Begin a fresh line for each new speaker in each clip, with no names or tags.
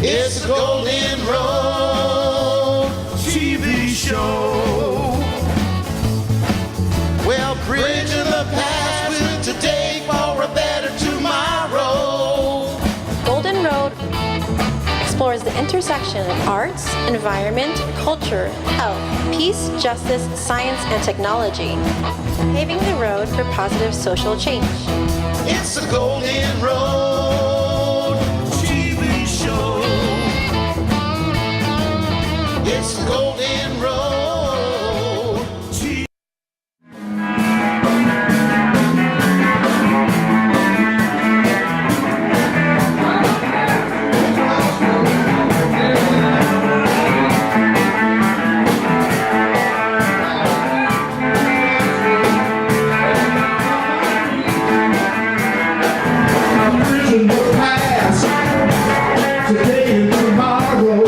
It's a Golden Road TV show. Well, bridging the past with today for a better tomorrow.
Golden Road explores the intersection of arts, environment, culture, health, peace, justice, science, and technology, paving the road for positive social change.
It's a Golden Road TV show. It's a Golden Road TV.
In the past, today and tomorrow.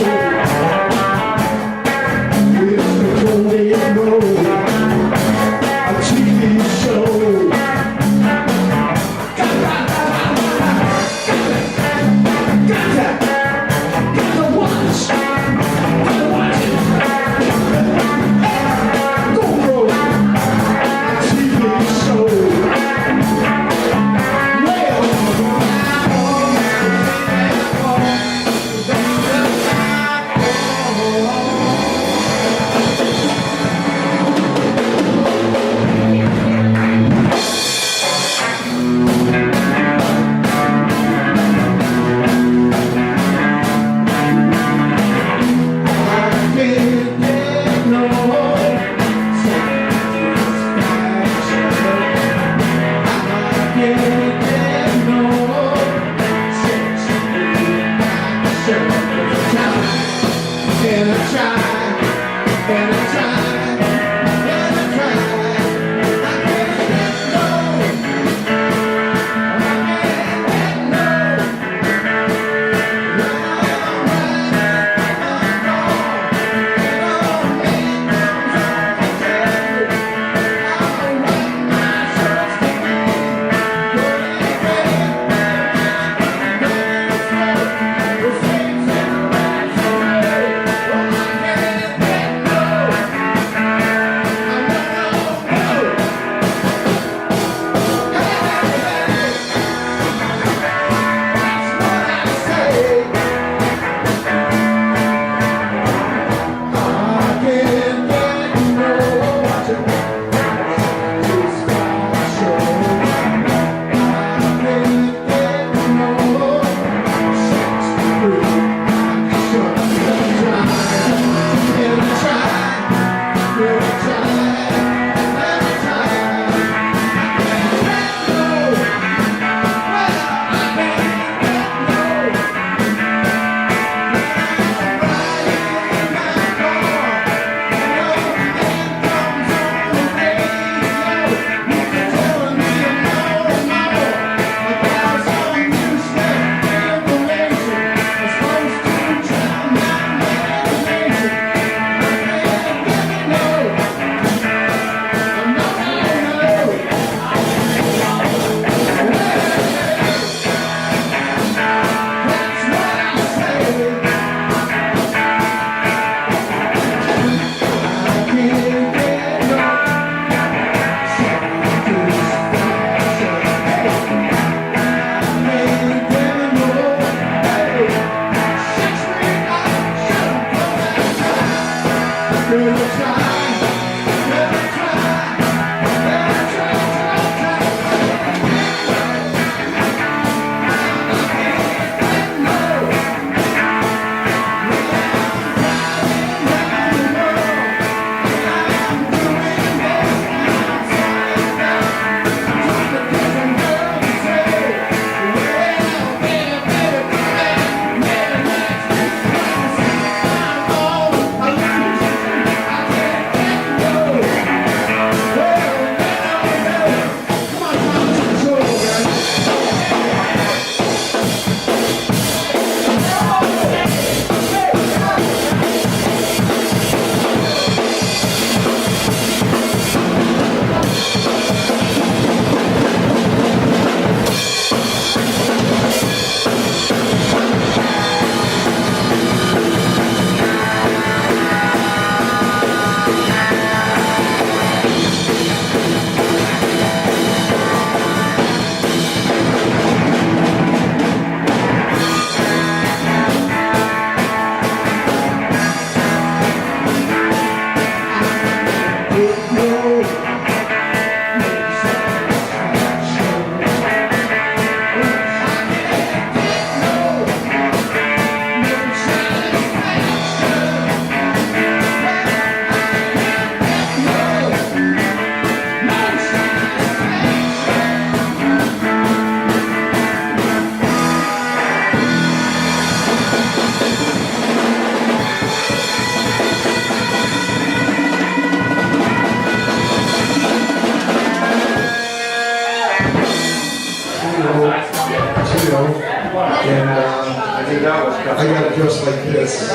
show, and I got dressed like this. I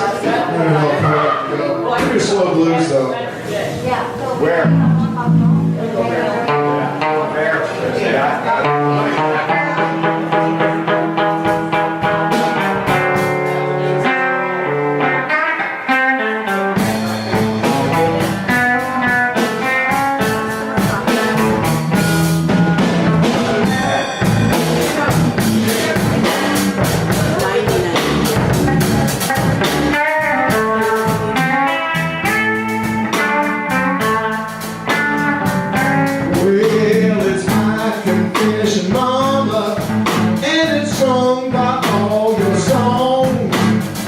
don't know, pretty slow blues though. Well, it's my confession, mama, and it's sung by all your songs.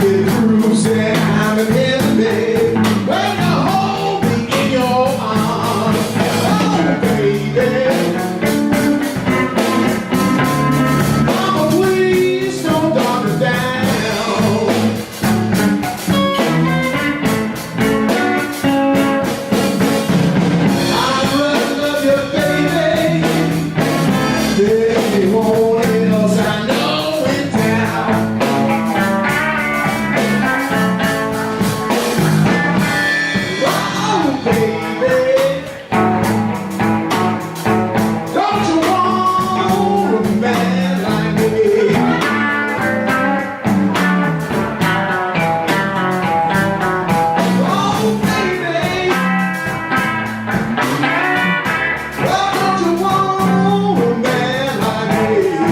It proves that I'm an enemy when you hold me in your arms. Oh, baby, mama, please don't dumb it down. I'd rather love you, baby. There's anyone else I know in town. Oh, baby, don't you want a man like me? Oh, baby, oh, don't you want a man like me?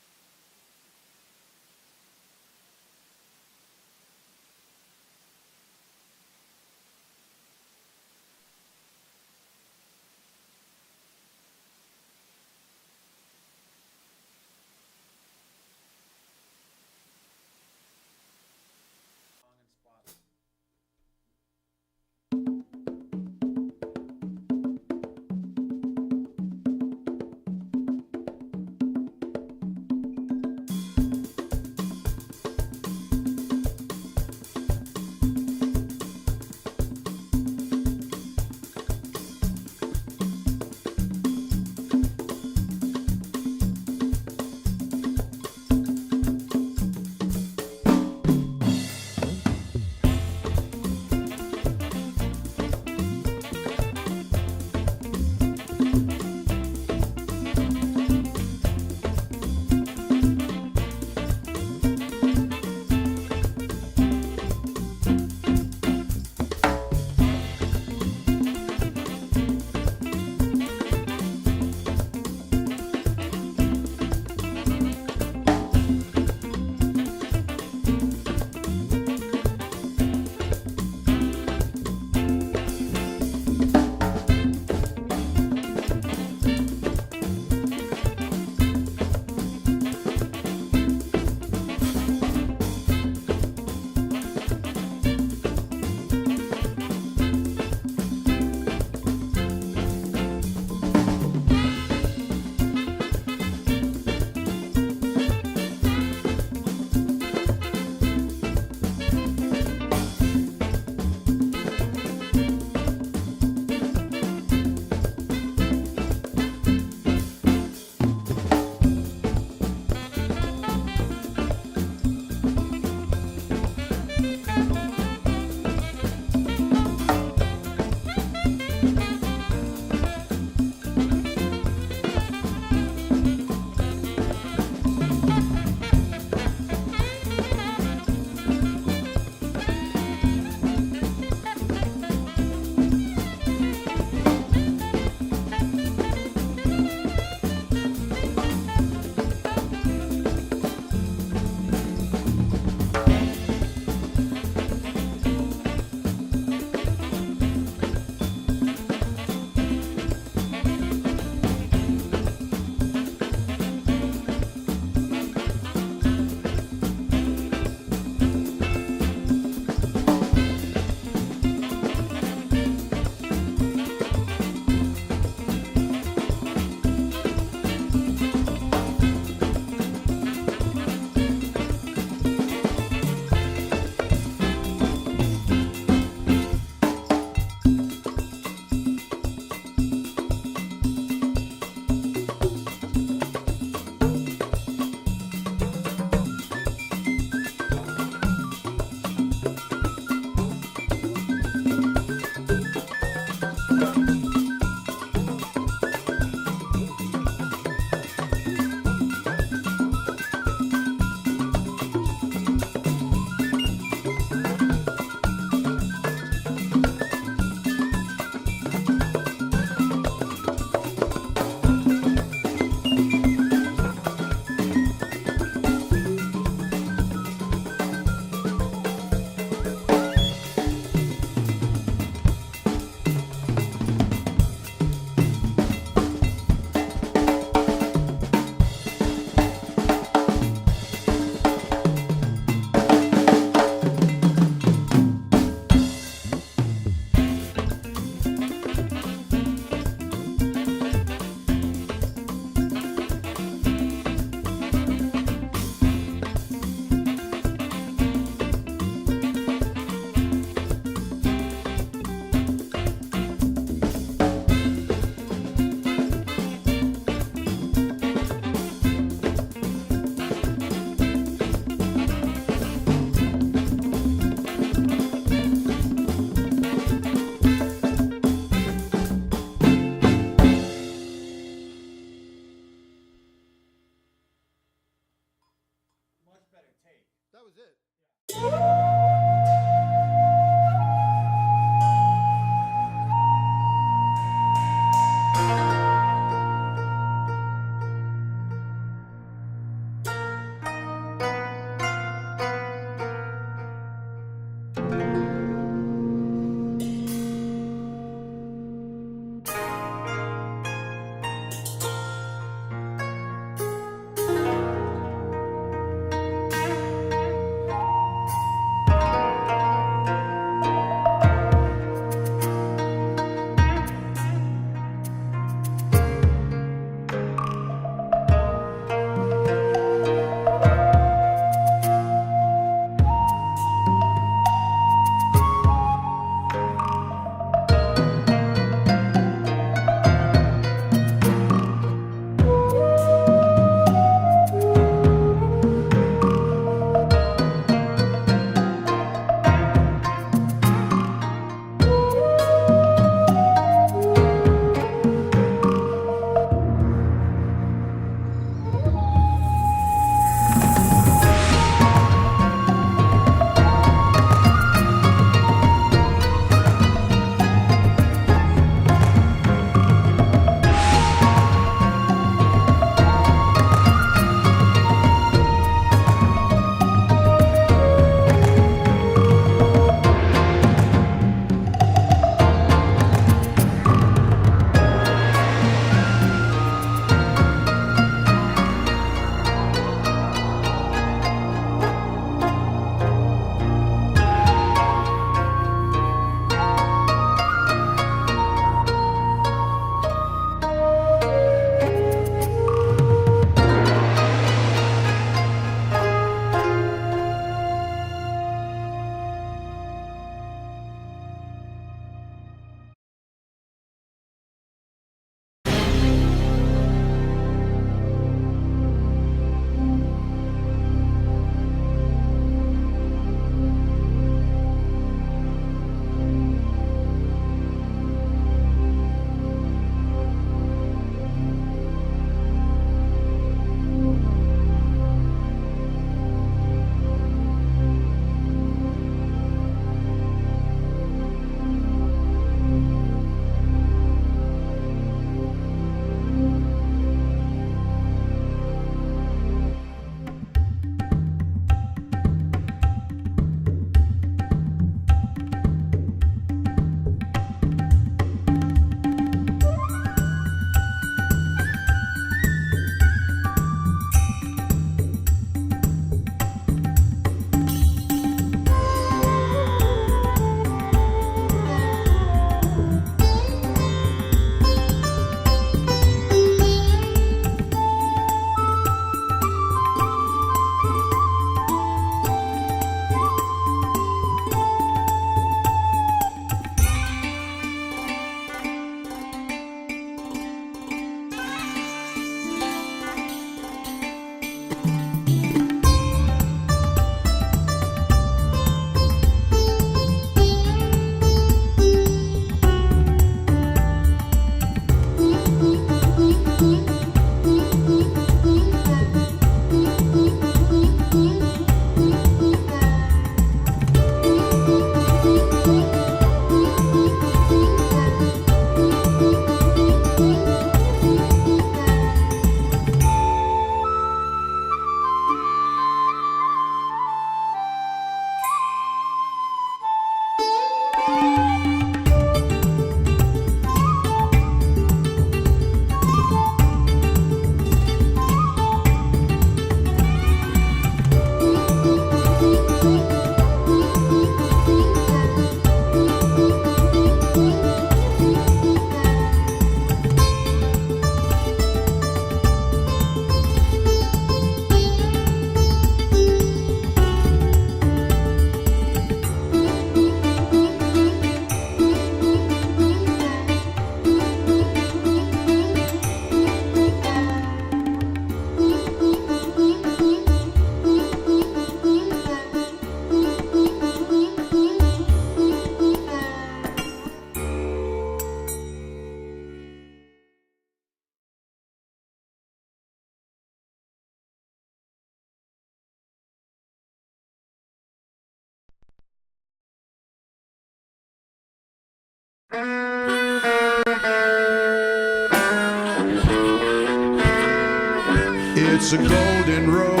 It's a golden road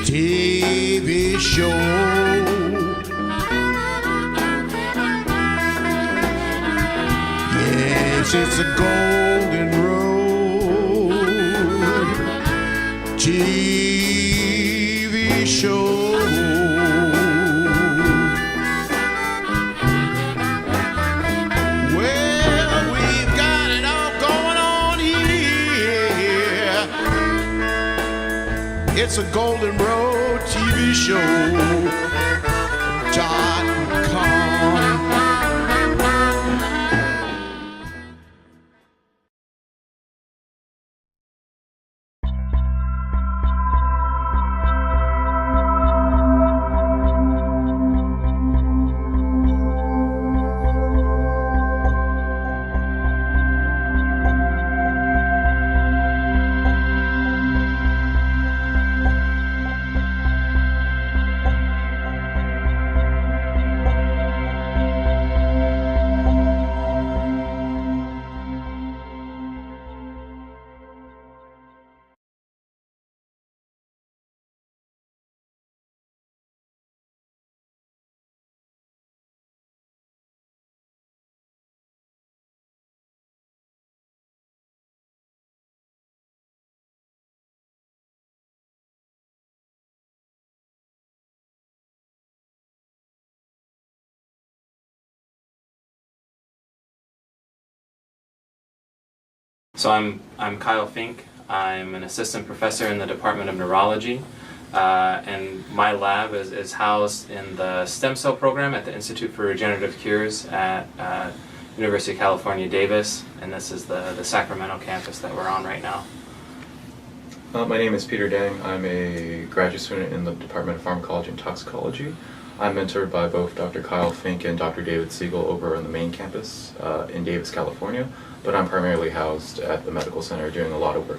TV show. Yes, it's a golden road TV show. It's a Golden Road TV show.com.
So I'm Kyle Fink. I'm an assistant professor in the Department of Neurology, and my lab is housed in the stem cell program at the Institute for Regenerative Cures at University of California, Davis, and this is the Sacramento campus that we're on right now.
My name is Peter Dang. I'm a graduate student in the Department of Pharmacology and Toxicology. I'm mentored by both Dr. Kyle Fink and Dr. David Siegel over on the main campus in Davis, California, but I'm primarily housed at the medical center doing a lot of work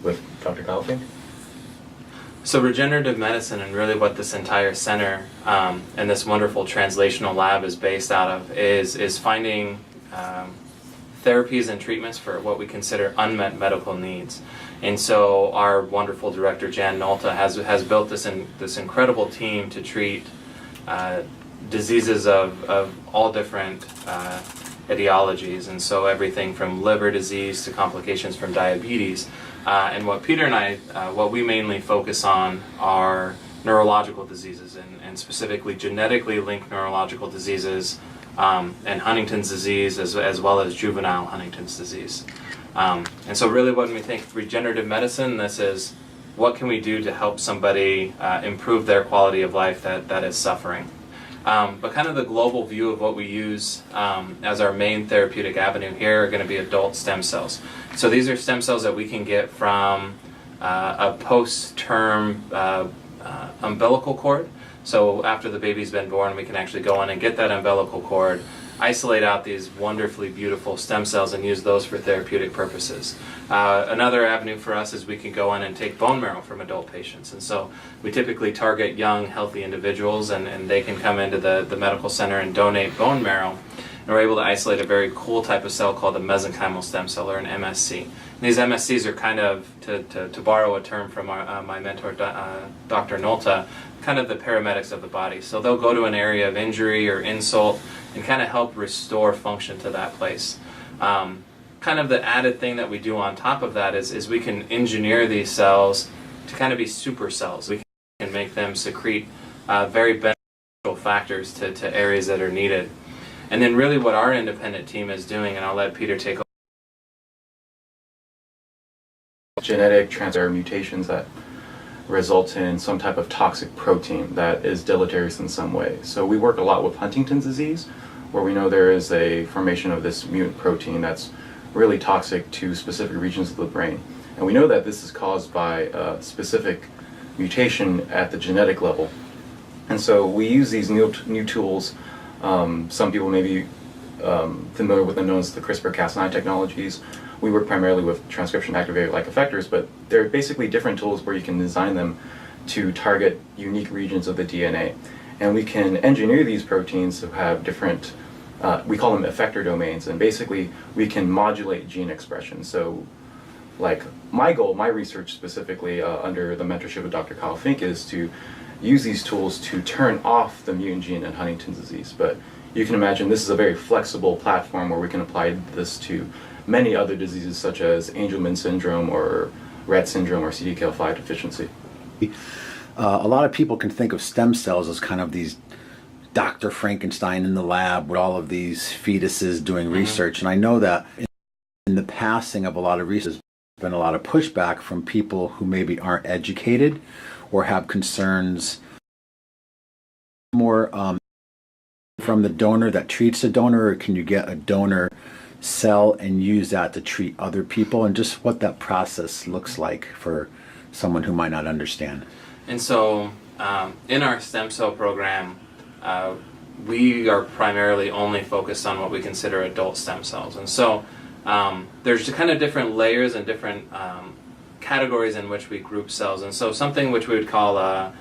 with Dr. Kyle Fink.
So regenerative medicine, and really what this entire center and this wonderful translational lab is based out of, is finding therapies and treatments for what we consider unmet medical needs. And so our wonderful director, Jan Nolta, has built this incredible team to treat diseases of all different etiologies, and so everything from liver disease to complications from diabetes. And what Peter and I, what we mainly focus on are neurological diseases, and specifically genetically linked neurological diseases, and Huntington's disease, as well as juvenile Huntington's disease. And so really when we think regenerative medicine, this is what can we do to help somebody improve their quality of life that is suffering. But kind of the global view of what we use as our main therapeutic avenue here are going to be adult stem cells. So these are stem cells that we can get from a post-term umbilical cord. So after the baby's been born, we can actually go in and get that umbilical cord, isolate out these wonderfully beautiful stem cells and use those for therapeutic purposes. Another avenue for us is we can go in and take bone marrow from adult patients. And so we typically target young, healthy individuals, and they can come into the medical center and donate bone marrow. And we're able to isolate a very cool type of cell called a mesenchymal stem cell, or an MSC. And these MSCs are kind of, to borrow a term from my mentor, Dr. Nolta, kind of the paramedics of the body. So they'll go to an area of injury or insult and kind of help restore function to that place. Kind of the added thing that we do on top of that is we can engineer these cells to kind of be super cells. We can make them secrete very beneficial factors to areas that are needed. And then really what our independent team is doing, and I'll let Peter take over.
Genetic transfer mutations that result in some type of toxic protein that is deleterious in some way. So we work a lot with Huntington's disease, where we know there is a formation of this mutant protein that's really toxic to specific regions of the brain. And we know that this is caused by a specific mutation at the genetic level. And so we use these new tools. Some people may be familiar with them, known as the CRISPR-Cas9 technologies. We work primarily with transcription activator-like effectors, but they're basically different tools where you can design them to target unique regions of the DNA. And we can engineer these proteins to have different we call them effector domains, and basically we can modulate gene expression. So like my goal, my research specifically under the mentorship of Dr. Kyle Fink is to use these tools to turn off the mutant gene in Huntington's disease. But you can imagine this is a very flexible platform where we can apply this to many other diseases such as Angelman syndrome or Rett syndrome or CDKL5 deficiency.
A lot of people can think of stem cells as kind of these Dr. Frankenstein in the lab with all of these fetuses doing research. And I know that in the passing of a lot of research, there's been a lot of pushback from people who maybe aren't educated or have concerns more from the donor that treats the donor, or can you get a donor cell and use that to treat other people, and just what that process looks like for someone who might not understand.
And so in our stem cell program, we are primarily only focused on what we consider adult stem cells. And so there's kind of different layers and different categories in which we group cells. And so something which we would call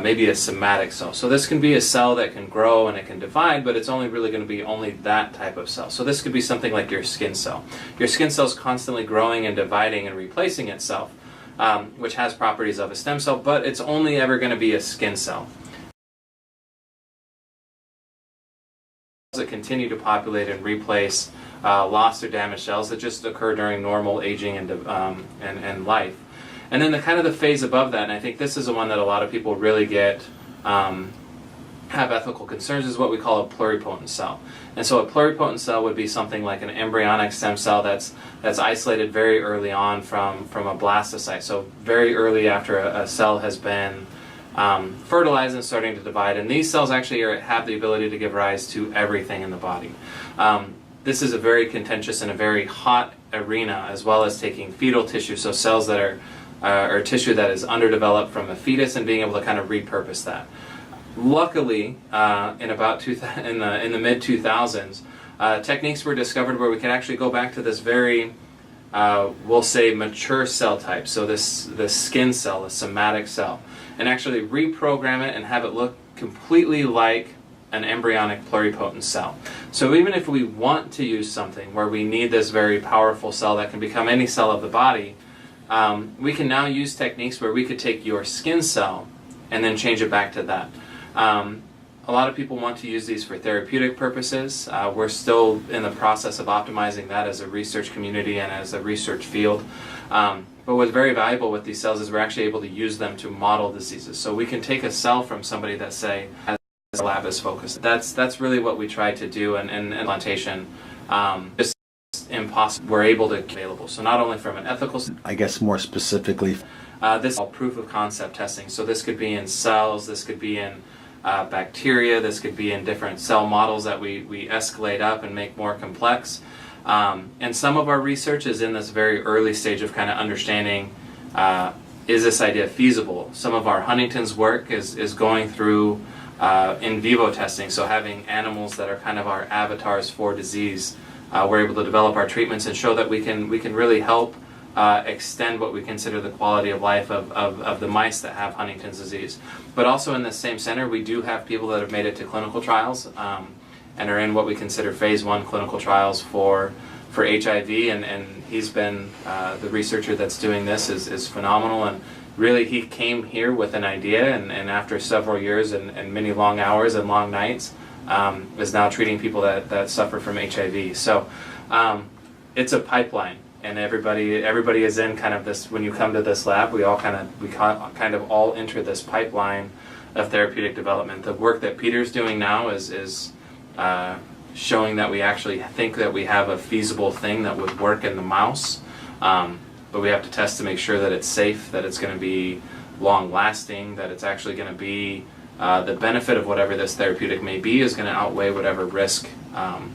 maybe a somatic cell. So this can be a cell that can grow and it can divide, but it's only really going to be only that type of cell. So this could be something like your skin cell. Your skin cell is constantly growing and dividing and replacing itself, which has properties of a stem cell, but it's only ever going to be a skin cell. That continue to populate and replace lost or damaged cells that just occur during normal aging and life. And then the kind of the phase above that, and I think this is the one that a lot of people really get have ethical concerns, is what we call a pluripotent cell. And so a pluripotent cell would be something like an embryonic stem cell that's isolated very early on from a blastocyte. So very early after a cell has been fertilized and starting to divide. And these cells actually have the ability to give rise to everything in the body. This is a very contentious and a very hot arena, as well as taking fetal tissue, so cells that are or tissue that is underdeveloped from a fetus, and being able to kind of repurpose that. Luckily, in the mid 2000s, techniques were discovered where we could actually go back to this very, we'll say, mature cell type. So this skin cell, a somatic cell, and actually reprogram it and have it look completely like an embryonic pluripotent cell. So even if we want to use something where we need this very powerful cell that can become any cell of the body, we can now use techniques where we could take your skin cell and then change it back to that. A lot of people want to use these for therapeutic purposes. We're still in the process of optimizing that as a research community and as a research field. But what's very valuable with these cells is we're actually able to use them to model diseases. So we can take a cell from somebody that, say, has a lab is focused. That's really what we try to do in implantation. Just impossible. We're able to available. So not only from an ethical,
I guess more specifically,
this is all proof of concept testing. So this could be in cells, this could be in bacteria, this could be in different cell models that we escalate up and make more complex. And some of our research is in this very early stage of kind of understanding, is this idea feasible? Some of our Huntington's work is going through in vivo testing, so having animals that are kind of our avatars for disease. We're able to develop our treatments and show that we can really help extend what we consider the quality of life of the mice that have Huntington's disease. But also in this same center, we do have people that have made it to clinical trials and are in what we consider phase 1 clinical trials for HIV, and he's been, the researcher that's doing this is phenomenal, and really he came here with an idea, and after several years and many long hours and long nights, is now treating people that suffer from HIV. So it's a pipeline. And everybody is in kind of this. When you come to this lab, we kind of all enter this pipeline of therapeutic development. The work that Peter's doing now is showing that we actually think that we have a feasible thing that would work in the mouse, but we have to test to make sure that it's safe, that it's going to be long-lasting, that it's actually going to be the benefit of whatever this therapeutic may be is going to outweigh whatever risk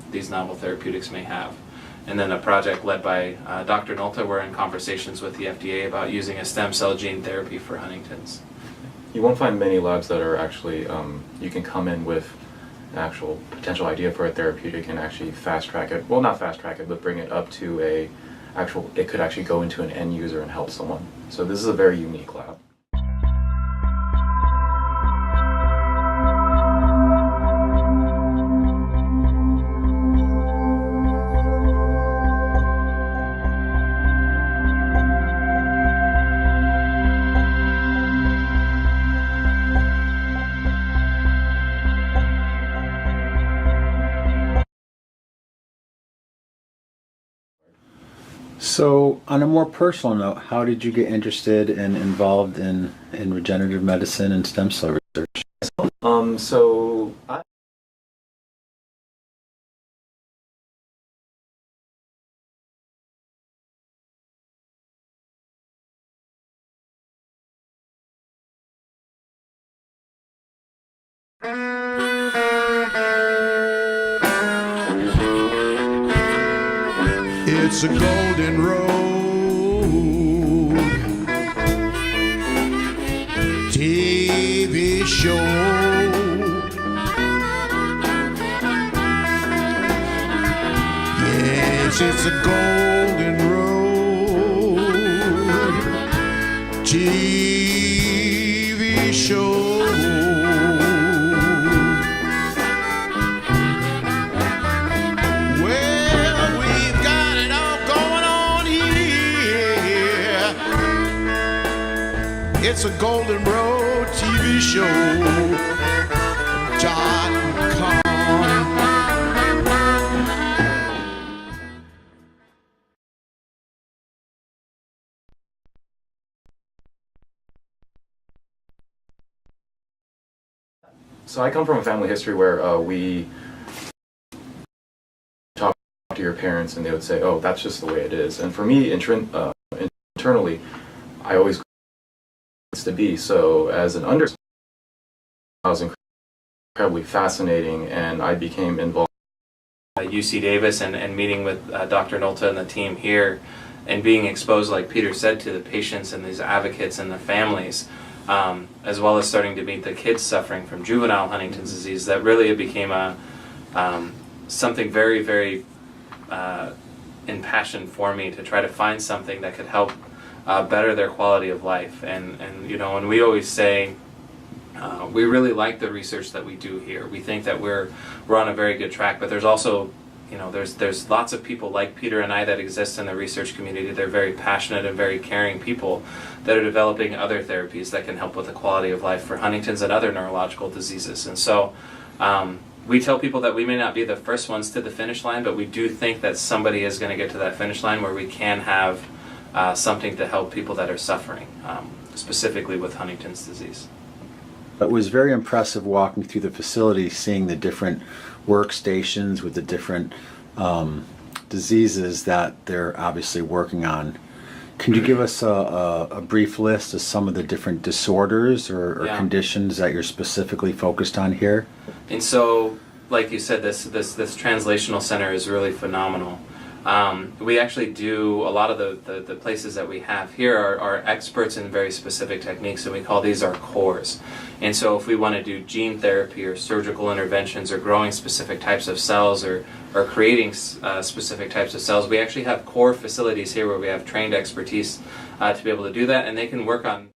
these novel therapeutics may have. And then a project led by Dr. Nolta, we're in conversations with the FDA about using a stem cell gene therapy for Huntington's.
You won't find many labs that are actually, you can come in with an actual potential idea for a therapeutic and actually fast track it. Well, not fast track it, but bring it up to it could actually go into an end user and help someone. So this is a very unique lab.
So, on a more personal note, how did you get interested and involved in regenerative medicine and stem cell research?
So
It's a golden road, TV show. Yes, it's a golden road, TV show. It's a Golden Road TV show. .com.
So I come from a family history where we talk to your parents and they would say, "Oh, that's just the way it is." And for me, internally, I always to be. So as an undergrad, I was incredibly fascinating, and I became involved
at UC Davis and meeting with Dr. Nolta and the team here, and being exposed, like Peter said, to the patients and these advocates and the families, as well as starting to meet the kids suffering from juvenile Huntington's disease. That really became a something very, very impassioned for me to try to find something that could help better their quality of life. And you know, and we always say we really like the research that we do here. We think that we're on a very good track, but there's also, you know, there's lots of people like Peter and I that exist in the research community. They're very passionate and very caring people that are developing other therapies that can help with the quality of life for Huntington's and other neurological diseases. And so we tell people that we may not be the first ones to the finish line, but we do think that somebody is going to get to that finish line where we can have something to help people that are suffering, specifically with Huntington's disease.
It was very impressive walking through the facility, seeing the different workstations with the different diseases that they're obviously working on. Can you give us a brief list of some of the different disorders or conditions that you're specifically focused on here?
And so, like you said, this translational center is really phenomenal. We actually do a lot of the places that we have here are experts in very specific techniques, and we call these our cores. And so if we want to do gene therapy or surgical interventions or growing specific types of cells or creating specific types of cells, we actually have core facilities here where we have trained expertise to be able to do that, and they can work on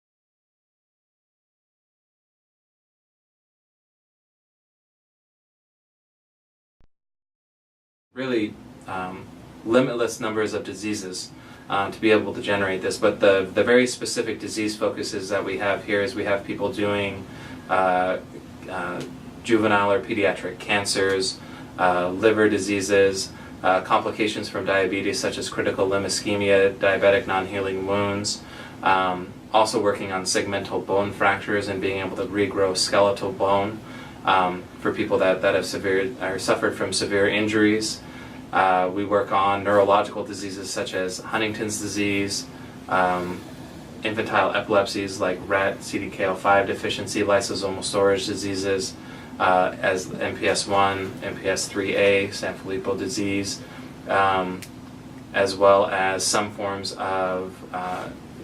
really limitless numbers of diseases to be able to generate this. But the very specific disease focuses that we have here is we have people doing juvenile or pediatric cancers, liver diseases, complications from diabetes such as critical limb ischemia, diabetic non-healing wounds, also working on segmental bone fractures and being able to regrow skeletal bone for people that have suffered from severe injuries. We work on neurological diseases such as Huntington's disease, infantile epilepsies like Rett, CDKL5 deficiency, lysosomal storage diseases, as MPS 1, MPS 3A, Sanfilippo disease, as well as some forms of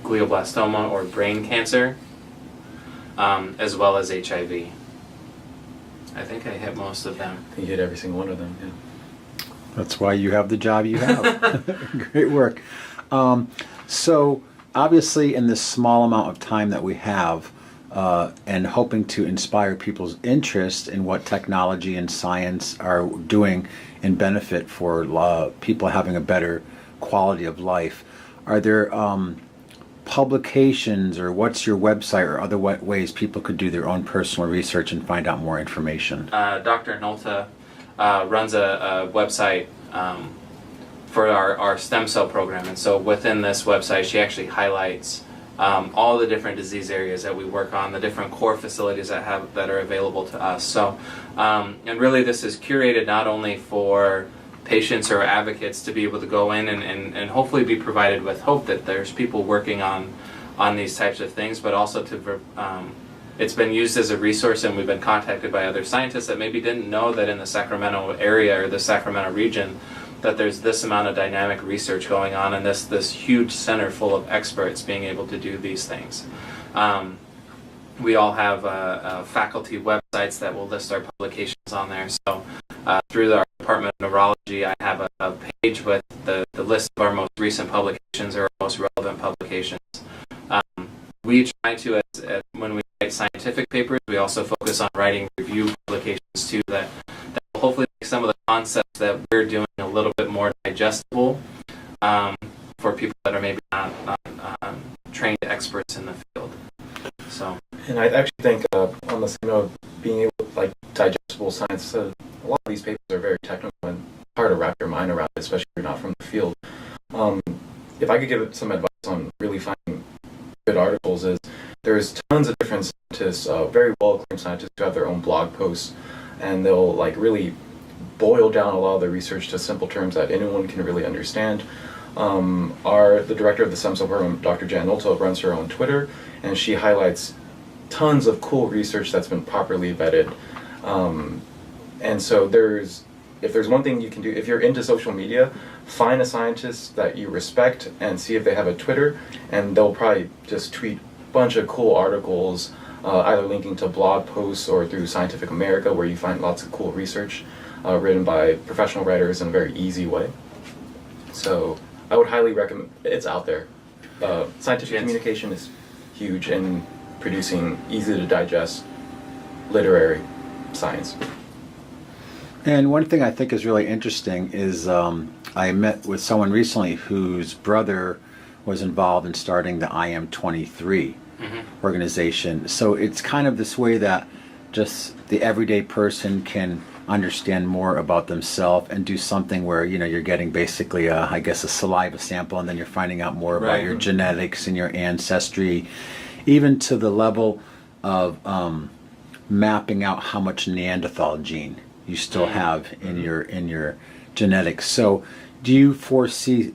glioblastoma or brain cancer, as well as HIV. I think I hit most of them.
You hit every single one of them, yeah.
That's why you have the job you have. Great work. So obviously in this small amount of time that we have, and hoping to inspire people's interest in what technology and science are doing in benefit for people having a better quality of life, are there publications, or what's your website, or other ways people could do their own personal research and find out more information?
Dr. Nolta runs a website for our stem cell program. And so within this website, she actually highlights all the different disease areas that we work on, the different core facilities that are available to us. So, and really this is curated not only for patients or advocates to be able to go in and hopefully be provided with hope that there's people working on these types of things, but also to it's been used as a resource, and we've been contacted by other scientists that maybe didn't know that in the Sacramento area or the Sacramento region that there's this amount of dynamic research going on, and this huge center full of experts being able to do these things. We all have faculty websites that will list our publications on there. So through our Department of Neurology, I have a page with the list of our most recent publications or our most relevant publications. We try to, when we write scientific papers, we also focus on writing review publications too that will hopefully make some of the concepts that we're doing a little bit more digestible for people that are maybe not trained experts in the field. So.
And I actually think on the same note of being able to like digestible science, a lot of these papers are very technical and hard to wrap your mind around, especially if you're not from the field. If I could give some advice on really finding good articles, is there's tons of different scientists, very well-acclaimed scientists who have their own blog posts, and they'll like really boil down a lot of the research to simple terms that anyone can really understand. The director of the stem cell program, Dr. Jan Nolto, runs her own Twitter, and she highlights tons of cool research that's been properly vetted. And so if there's one thing you can do, if you're into social media, find a scientist that you respect and see if they have a Twitter, and they'll probably just tweet a bunch of cool articles, either linking to blog posts or through Scientific America, where you find lots of cool research written by professional writers in a very easy way. So I would highly recommend, it's out there. Scientific communication is huge in producing easy to digest literary science.
And one thing I think is really interesting is I met with someone recently whose brother was involved in starting the IM23 organization. So it's kind of this way that just the everyday person can understand more about themselves and do something where, you know, you're getting basically a saliva sample, and then you're finding out more about your genetics and your ancestry, even to the level of mapping out how much Neanderthal gene you still have in your genetics. So do you foresee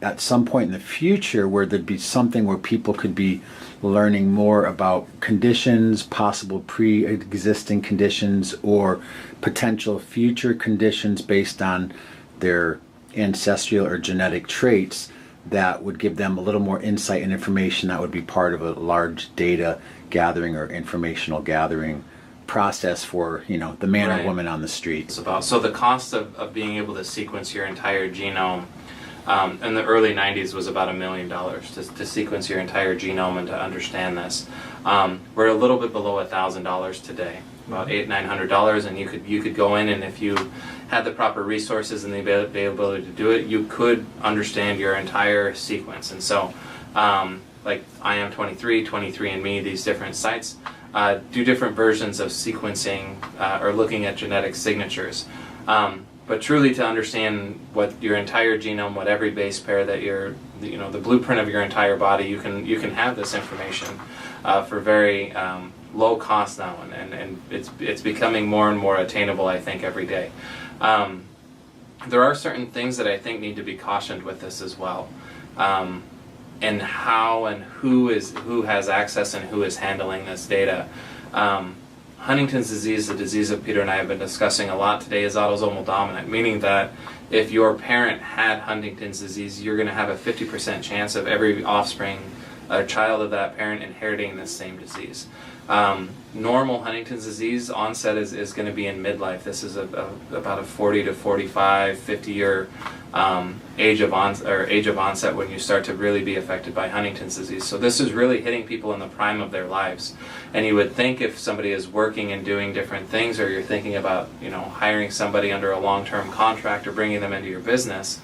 at some point in the future where there'd be something where people could be learning more about conditions, possible pre-existing conditions, or potential future conditions based on their ancestral or genetic traits that would give them a little more insight and information that would be part of a large data gathering or informational gathering process for, you know, the man or woman on the street?
So the cost of being able to sequence your entire genome in the early 90s was about $1 million to sequence your entire genome and to understand this. We're a little bit below $1,000 today, about $800-900, and you could go in, and if you had the proper resources and the availability to do it, you could understand your entire sequence. And so, like IM23, 23andMe, these different sites do different versions of sequencing or looking at genetic signatures. But truly to understand what your entire genome, what every base pair that the blueprint of your entire body, you can have this information for very low cost now, and it's becoming more and more attainable, I think, every day. There are certain things that I think need to be cautioned with this as well, and how and who has access and who is handling this data. Huntington's disease, the disease that Peter and I have been discussing a lot today, is autosomal dominant, meaning that if your parent had Huntington's disease, you're going to have a 50% chance of every offspring, a child of that parent, inheriting this same disease. Normal Huntington's disease onset is going to be in midlife. This is about a 40 to 45, 50-year age of onset when you start to really be affected by Huntington's disease. So this is really hitting people in the prime of their lives. And you would think if somebody is working and doing different things, or you're thinking about, you know, hiring somebody under a long-term contract or bringing them into your business,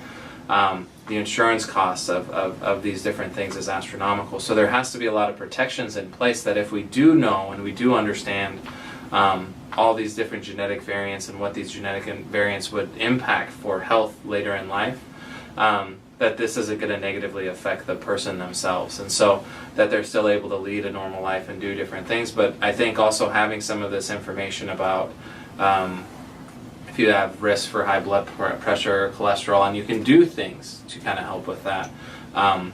the insurance costs of these different things is astronomical. So there has to be a lot of protections in place that if we do know and we do understand all these different genetic variants and what these genetic variants would impact for health later in life, that this isn't going to negatively affect the person themselves, and so that they're still able to lead a normal life and do different things. But I think also having some of this information about if you have risk for high blood pressure or cholesterol, and you can do things to kind of help with that. I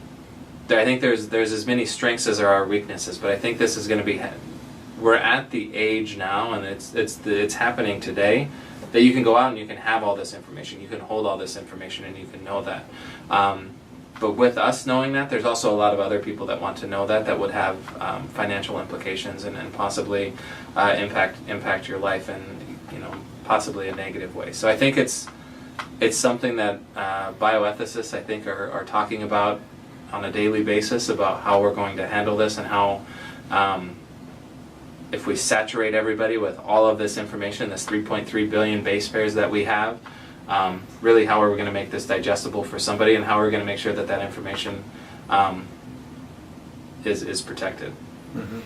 think there's as many strengths as there are weaknesses, but I think this is going to be, we're at the age now, and it's happening today, that you can go out and you can have all this information, you can hold all this information, and you can know that. But with us knowing that, there's also a lot of other people that want to know that would have financial implications and possibly impact your life in, possibly a negative way. So I think it's something that bioethicists, I think, are talking about on a daily basis, about how we're going to handle this, and how if we saturate everybody with all of this information, this 3.3 billion base pairs that we have, really how are we going to make this digestible for somebody, and how are we going to make sure that information is protected.
Mm-hmm.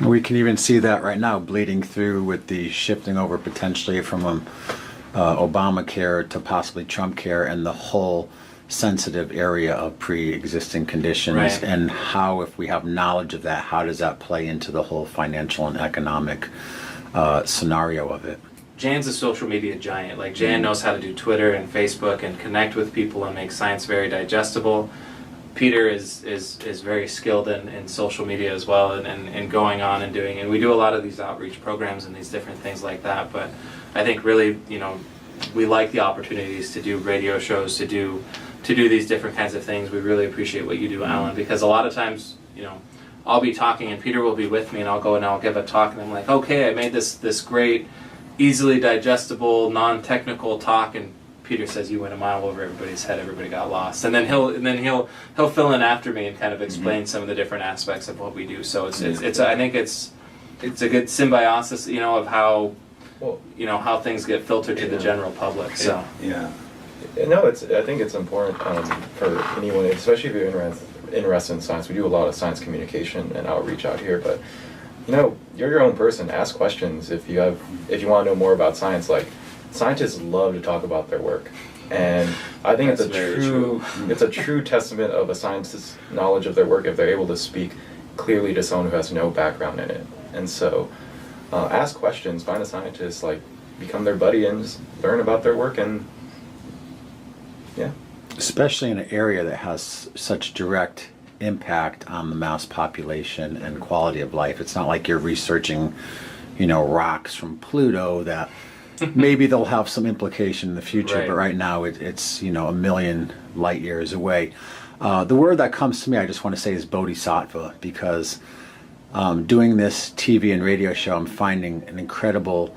We can even see that right now bleeding through with the shifting over potentially from Obamacare to possibly Trump care, and the whole sensitive area of pre-existing conditions,
right.
And how, if we have knowledge of that, how does that play into the whole financial and economic scenario of it?
Jan's a social media giant. Like, Jan knows how to do Twitter and Facebook and connect with people and make science very digestible. Peter is very skilled in social media as well, and going on and doing, and we do a lot of these outreach programs and these different things like that. But I think really, we like the opportunities to do radio shows, to do these different kinds of things. We really appreciate what you do, Alan, because a lot of times, I'll be talking and Peter will be with me, and I'll go and I'll give a talk, and I'm like, okay, I made this great, easily digestible, non-technical talk, and Peter says you went a mile over everybody's head, everybody got lost, and then he'll fill in after me and kind of explain some of the different aspects of what we do. So it's I think it's a good symbiosis, of how how things get filtered to the general public. So
yeah. No, I think it's important for anyone, especially if you're interested in science. We do a lot of science communication and outreach out here, but you're your own person. Ask questions if you want to know more about science. Like, scientists love to talk about their work, and I think it's a true testament of a scientist's knowledge of their work if they're able to speak clearly to someone who has no background in it. And so, ask questions, find a scientist, become their buddy, and just learn about their work. And yeah,
especially in an area that has such direct impact on the mass population and quality of life. It's not like you're researching, rocks from Pluto that maybe they'll have some implication in the future,
right.
But right now it's a million light years away. The word that comes to me, I just want to say, is bodhisattva, because doing this TV and radio show, I'm finding an incredible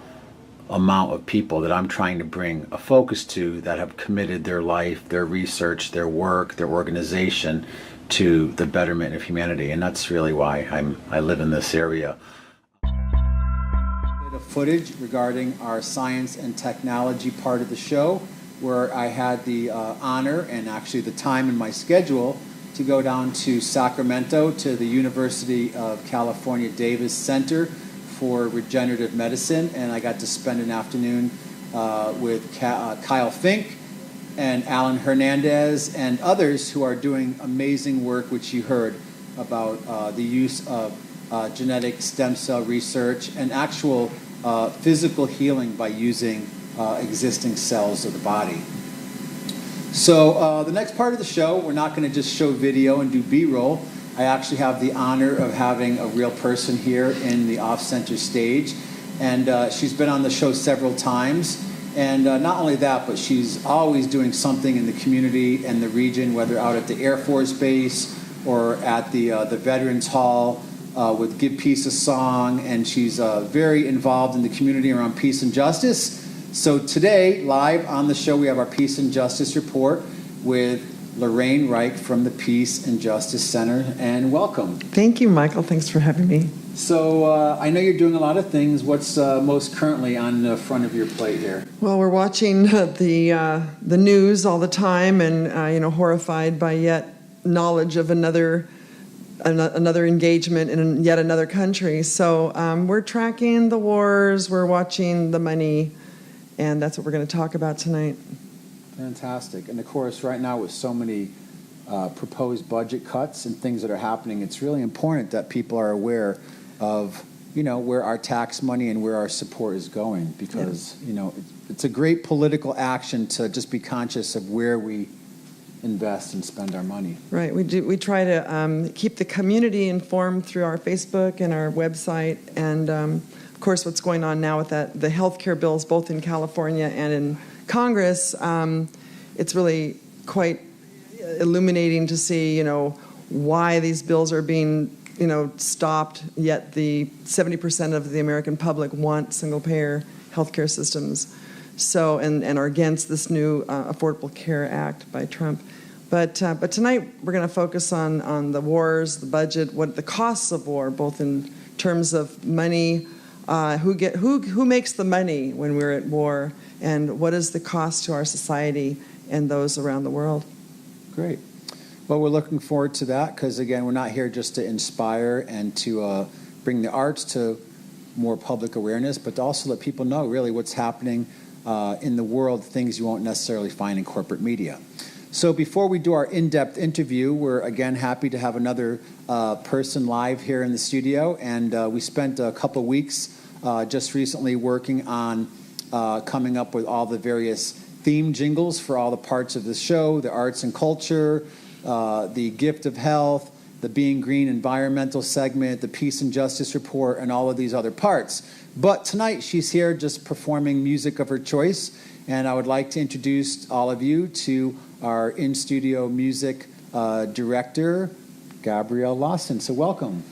amount of people that I'm trying to bring a focus to, that have committed their life, their research, their work, their organization to the betterment of humanity, and that's really why I live in this area.
Of footage regarding our science and technology part of the show, where I had the honor and actually the time in my schedule to go down to Sacramento to the University of California Davis Center for Regenerative Medicine, and I got to spend an afternoon with Kyle Fink and Alan Hernandez and others who are doing amazing work, which you heard about the use of genetic stem cell research and actual physical healing by using existing cells of the body. So the next part of the show, we're not going to just show video and do B-roll. I actually have the honor of having a real person here in the off-center stage, and she's been on the show several times. And not only that, but she's always doing something in the community and the region, whether out at the Air Force Base or at the Veterans Hall with Give Peace a Song, and she's very involved in the community around peace and justice. So today, live on the show, we have our Peace and Justice Report with Lorraine Reich from the Peace and Justice Center, and welcome.
Thank you, Michael. Thanks for having me.
So I know you're doing a lot of things. What's most currently on the front of your plate here?
Well, we're watching the news all the time, and horrified by yet knowledge of another engagement in yet another country. So we're tracking the wars, we're watching the money, and that's what we're going to talk about tonight.
Fantastic. And of course, right now with so many proposed budget cuts and things that are happening, it's really important that people are aware of, where our tax money and where our support is going, because, it's a great political action to just be conscious of where we invest and spend our money.
Right. We try to keep the community informed through our Facebook and our website, and of course, what's going on now with the healthcare bills, both in California and in Congress. It's really quite illuminating to see, why these bills are being, stopped. Yet the 70% of the American public want single-payer healthcare systems. So, and are against this new Affordable Care Act by Trump. But tonight we're going to focus on the wars, the budget, what the costs of war, both in terms of money, who makes the money when we're at war, and what is the cost to our society and those around the world.
Great. Well, we're looking forward to that because, again, we're not here just to inspire and to bring the arts to more public awareness, but to also let people know really what's happening in the world, things you won't necessarily find in corporate media. So before we do our in-depth interview, we're again happy to have another person live here in the studio, and we spent a couple of weeks just recently working on coming up with all the various theme jingles for all the parts of the show, the arts and culture, the gift of health, the Being Green environmental segment, the Peace and Justice report, and all of these other parts. But tonight she's here just performing music of her choice, and I would like to introduce all of you to our in-studio music director, Gabrielle Lawson. So welcome.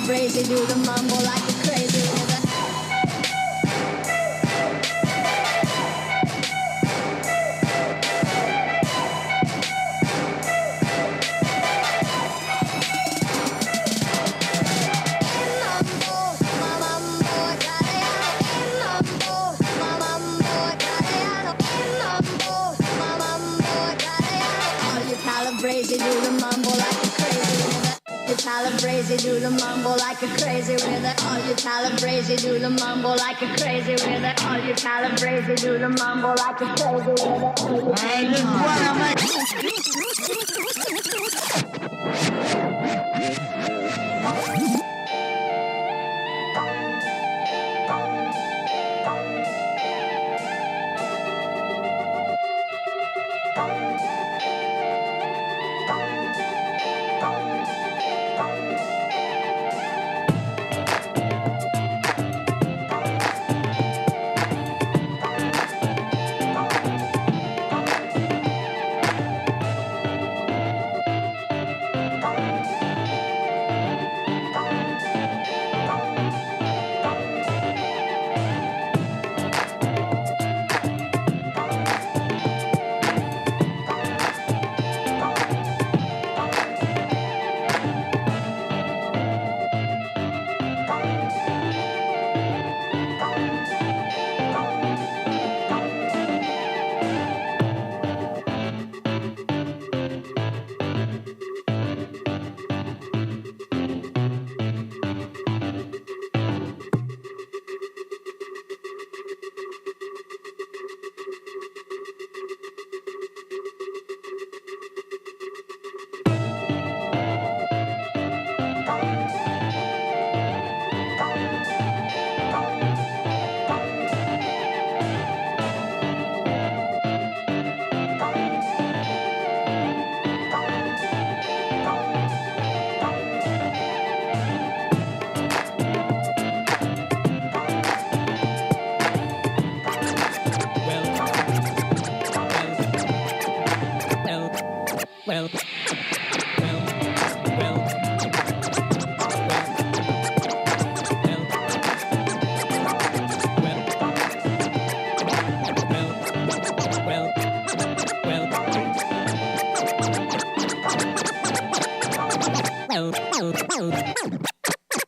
Crazy, do the mambo like a crazy river. calabrese, do the mumble like a crazy with it. All you calabrese, do the mumble like a crazy with it. All you calabrese, do the mumble like a crazy with it.
I just wanna make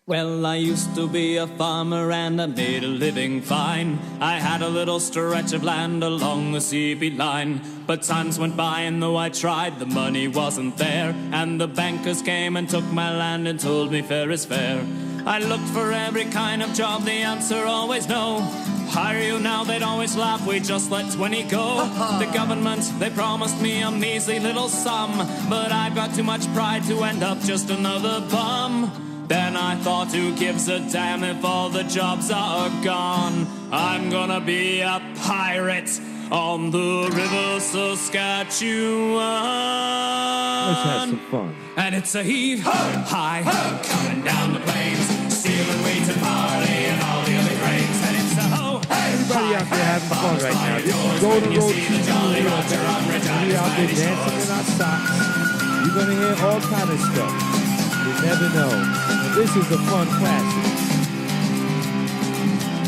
Well, I used to be a farmer and I made a living fine. I had a little stretch of land along the CB line. But times went by and though I tried, the money wasn't there. And the bankers came and took my land and told me fair is fair. I looked for every kind of job, the answer always no. Hire you now, they'd always laugh, we just let 20 go. The government, they promised me a measly little sum. But I've got too much pride to end up just another bum. Then I thought, who gives a damn if all the jobs are gone? I'm gonna be a pirate on the river Saskatchewan.
Let's have some fun.
And it's a heave-high coming down the plains, stealing wheat and barley and all the other grains. And it's a
Everybody out there having fun right now. This is Golden Road TV. We're out there dancing in our socks. You're gonna hear all kind of stuff. You never know. And this is a fun classic.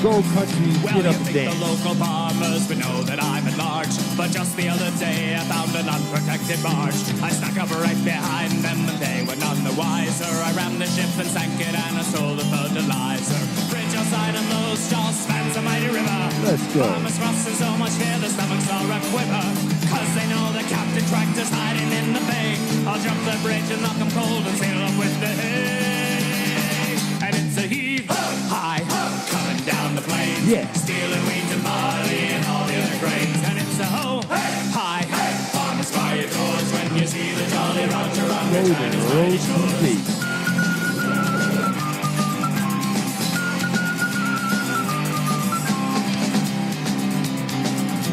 Go country, get up and dance.
The local farmers would know that I'm at large. But just the other day I found an unprotected barge. I snuck up right behind them and they were none the wiser. I rammed the ship and sank it and I stole the fertilizer. Bridge outside and those jaws spans a mighty river.
Let's go.
Farmers crossing so much fear their stomachs are a quiver. Cause they know the captain tractor's hiding in the bay. I'll jump the bridge and knock 'em cold and sail up with the hay. And it's a heave-high coming down the plains,
yeah.
Stealing wheat and barley and all the other grains. And it's a ho-high farmers by your doors when you see the Jolly Roger on the
Golden Road TV.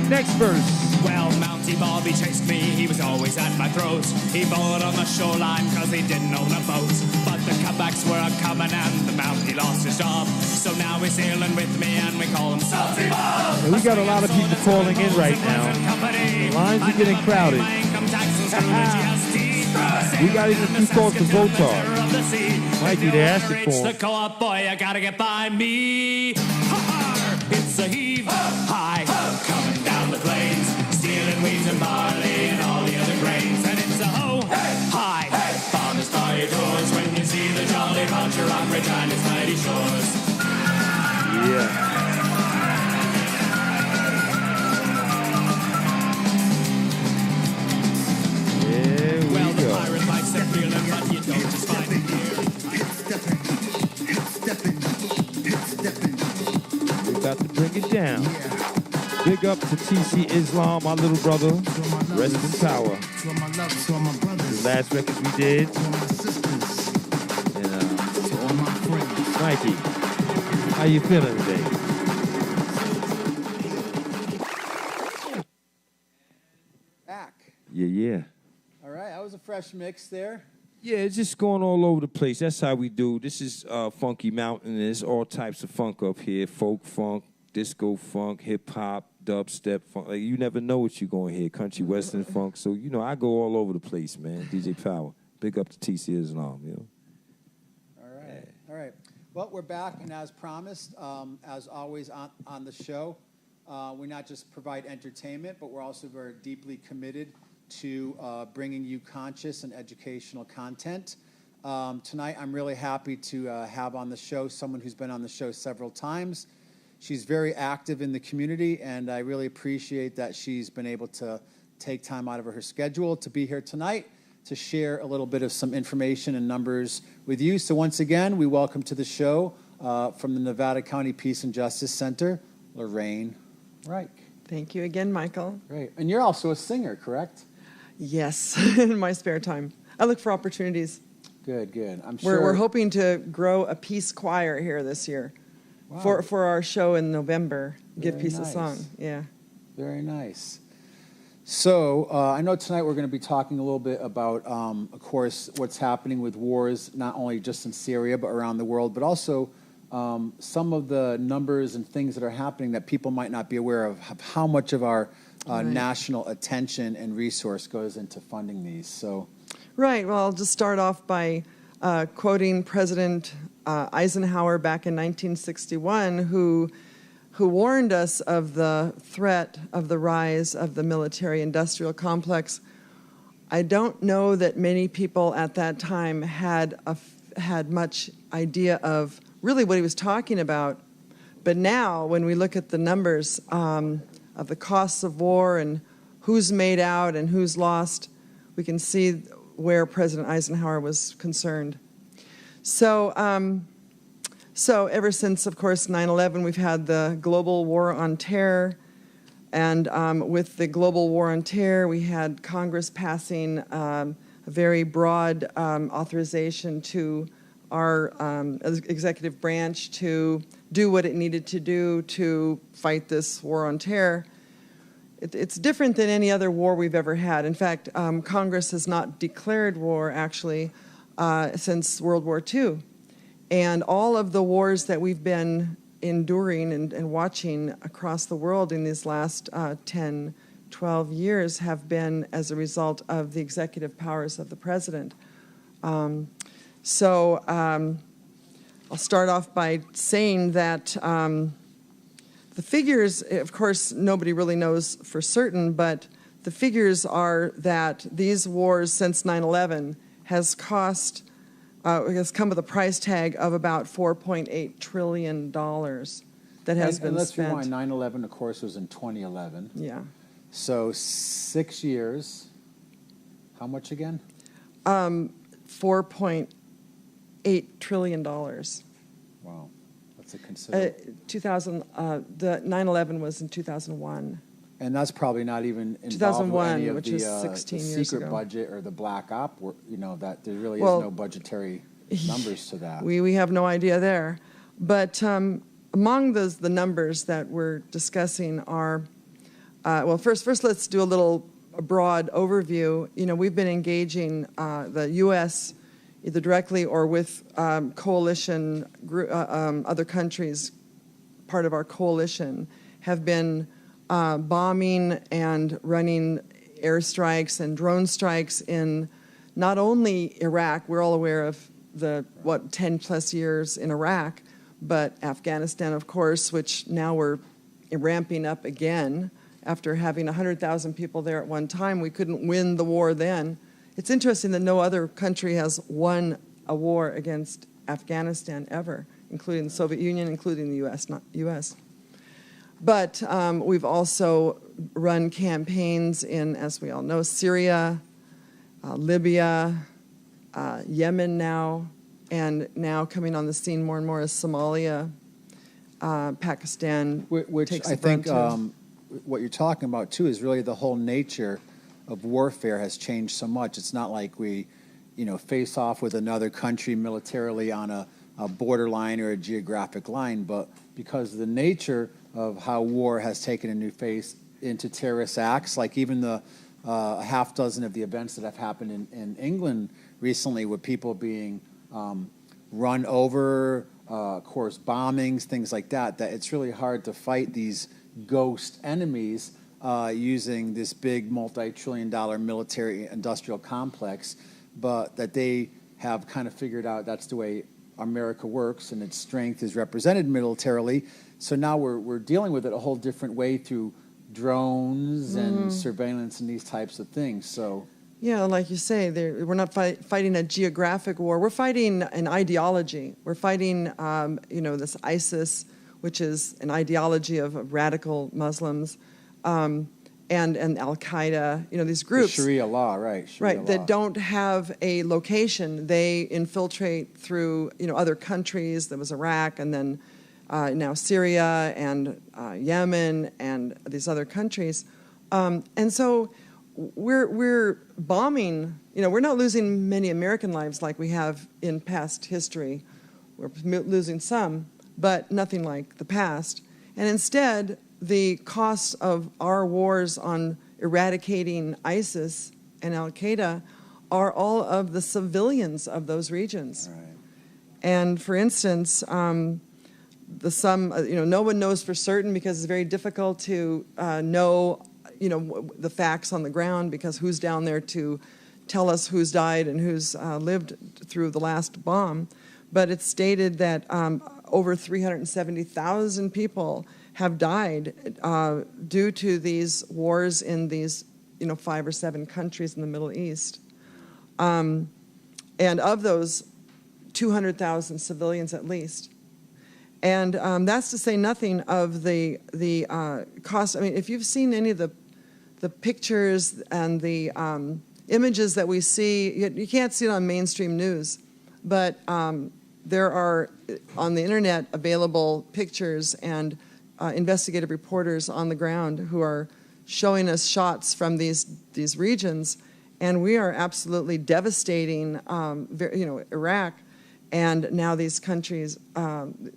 Next verse.
Well, Mountie Bobby chased me, he was always at my throat. He bought on the shoreline cause he didn't own a boat. But the cutbacks were a-coming and the Mountie lost his job. So now he's sailing with me and we call him Salty Bob.
And we got a lot of people calling in right now. The lines are getting crowded. We got even a few calls to Votar. Mikey, they asked it for him.
The co-op boy, I gotta get by me. It's a heave-high coming down the plains, stealing wheat and barley and all the other grains. And it's a ho-high farmers by your doors when you see the Jolly Roger on Regina's mighty shores.
Yeah. There we go.
The pirate likes that feeling, but you don't just find it here.
bring it down. Big up to TC Islam, my little brother. Rest in power. The last record we did. And, Mikey, how you feeling today?
Back.
Yeah.
All right, that was a fresh mix there.
Yeah, it's just going all over the place. That's how we do. This is Funky Mountain. There's all types of funk up here. Folk funk, disco funk, hip-hop, dubstep funk. Like, you never know what you're going to hear. Country, western funk. So, you know, I go all over the place, man. DJ Power. Big up to TC Islam, you know.
All right. Well, we're back, and as promised, as always on the show, we not just provide entertainment, but we're also very deeply committed to bringing you conscious and educational content. Tonight, I'm really happy to have on the show someone who's been on the show several times. She's very active in the community, and I really appreciate that she's been able to take time out of her schedule to be here tonight to share a little bit of some information and numbers with you. So once again, we welcome to the show from the Nevada County Peace and Justice Center, Lorraine Reich.
Thank you again, Michael.
Great. And you're also a singer, correct?
Yes, in my spare time. I look for opportunities.
Good. I'm sure.
We're hoping to grow a peace choir here this year.
Wow.
For our show in November, Give
Very
Peace a
nice.
Song. Yeah.
Very nice. So I know tonight we're going to be talking a little bit about, of course, what's happening with wars, not only just in Syria, but around the world, but also some of the numbers and things that are happening that people might not be aware of how much of our national attention and resource goes into funding these. So,
Right. Well, I'll just start off by quoting President Eisenhower back in 1961, who warned us of the threat of the rise of the military-industrial complex. I don't know that many people at that time had much idea of really what he was talking about. But now, when we look at the numbers of the costs of war and who's made out and who's lost, we can see where President Eisenhower was concerned. So ever since, of course, 9/11, we've had the global war on terror. And with the global war on terror, we had Congress passing a very broad authorization to our executive branch to do what it needed to do to fight this war on terror. It's different than any other war we've ever had. In fact, Congress has not declared war, actually, since World War II. And all of the wars that we've been enduring and watching across the world in these last 10, 12 years have been as a result of the executive powers of the president. I'll start off by saying that the figures, of course, nobody really knows for certain, but the figures are that these wars since 9/11 has come with a price tag of about $4.8 trillion that has been
let's
spent.
rewind, 9/11, of course, was in 2011.
Yeah.
So 6 years, how much again?
$4.8 trillion.
Wow, that's a considerable.
The 9/11 was in 2001.
And that's probably not even involved
2001,
with any of
which
the,
was 16
the
years
secret
ago.
budget or the black op. That there really
Well,
is no budgetary numbers to that.
We have no idea there. But among the numbers that we're discussing are, first let's do a broad overview. You know, we've been engaging the U.S. either directly or with coalition, other countries, part of our coalition, have been bombing and running airstrikes and drone strikes in not only Iraq, we're all aware of 10 plus years in Iraq, but Afghanistan, of course, which now we're ramping up again after having 100,000 people there at one time. We couldn't win the war then. It's interesting that no other country has won a war against Afghanistan ever, including the Soviet Union, including the U.S. But we've also run campaigns in, as we all know, Syria, Libya, Yemen now, and now coming on the scene more and more is Somalia, Pakistan
Which
takes
I
the brunt
think
of.
what you're talking about too is really the whole nature of warfare has changed so much. It's not like we, face off with another country militarily on a borderline or a geographic line, but because of the nature of how war has taken a new face into terrorist acts, like even the half dozen of the events that have happened in England recently with people being run over, of course, bombings, things like that, that it's really hard to fight these ghost enemies using this big multi-trillion-dollar military-industrial complex, but that they have kind of figured out that's the way America works and its strength is represented militarily. So now we're dealing with it a whole different way through drones and surveillance and these types of things. So
Yeah, like you say, we're not fighting a geographic war. We're fighting an ideology. We're fighting, this ISIS, which is an ideology of radical Muslims, and Al-Qaeda, these groups.
The Sharia law, right. Sharia law.
That don't have a location. They infiltrate through, other countries. There was Iraq, and then now Syria and Yemen and these other countries. And so we're bombing. We're not losing many American lives like we have in past history. We're losing some, but nothing like the past. And instead, the costs of our wars on eradicating ISIS and Al-Qaeda are all of the civilians of those regions.
Right.
And for instance, no one knows for certain because it's very difficult to know, the facts on the ground, because who's down there to tell us who's died and who's lived through the last bomb. But it's stated that over 370,000 people have died due to these wars in these, 5 or 7 countries in the Middle East. And of those, 200,000 civilians at least. And that's to say nothing of the cost. I mean, if you've seen any of the pictures and the images that we see, you can't see it on mainstream news, but there are on the internet available pictures and investigative reporters on the ground who are showing us shots from these regions, and we are absolutely devastating, Iraq, and now these countries,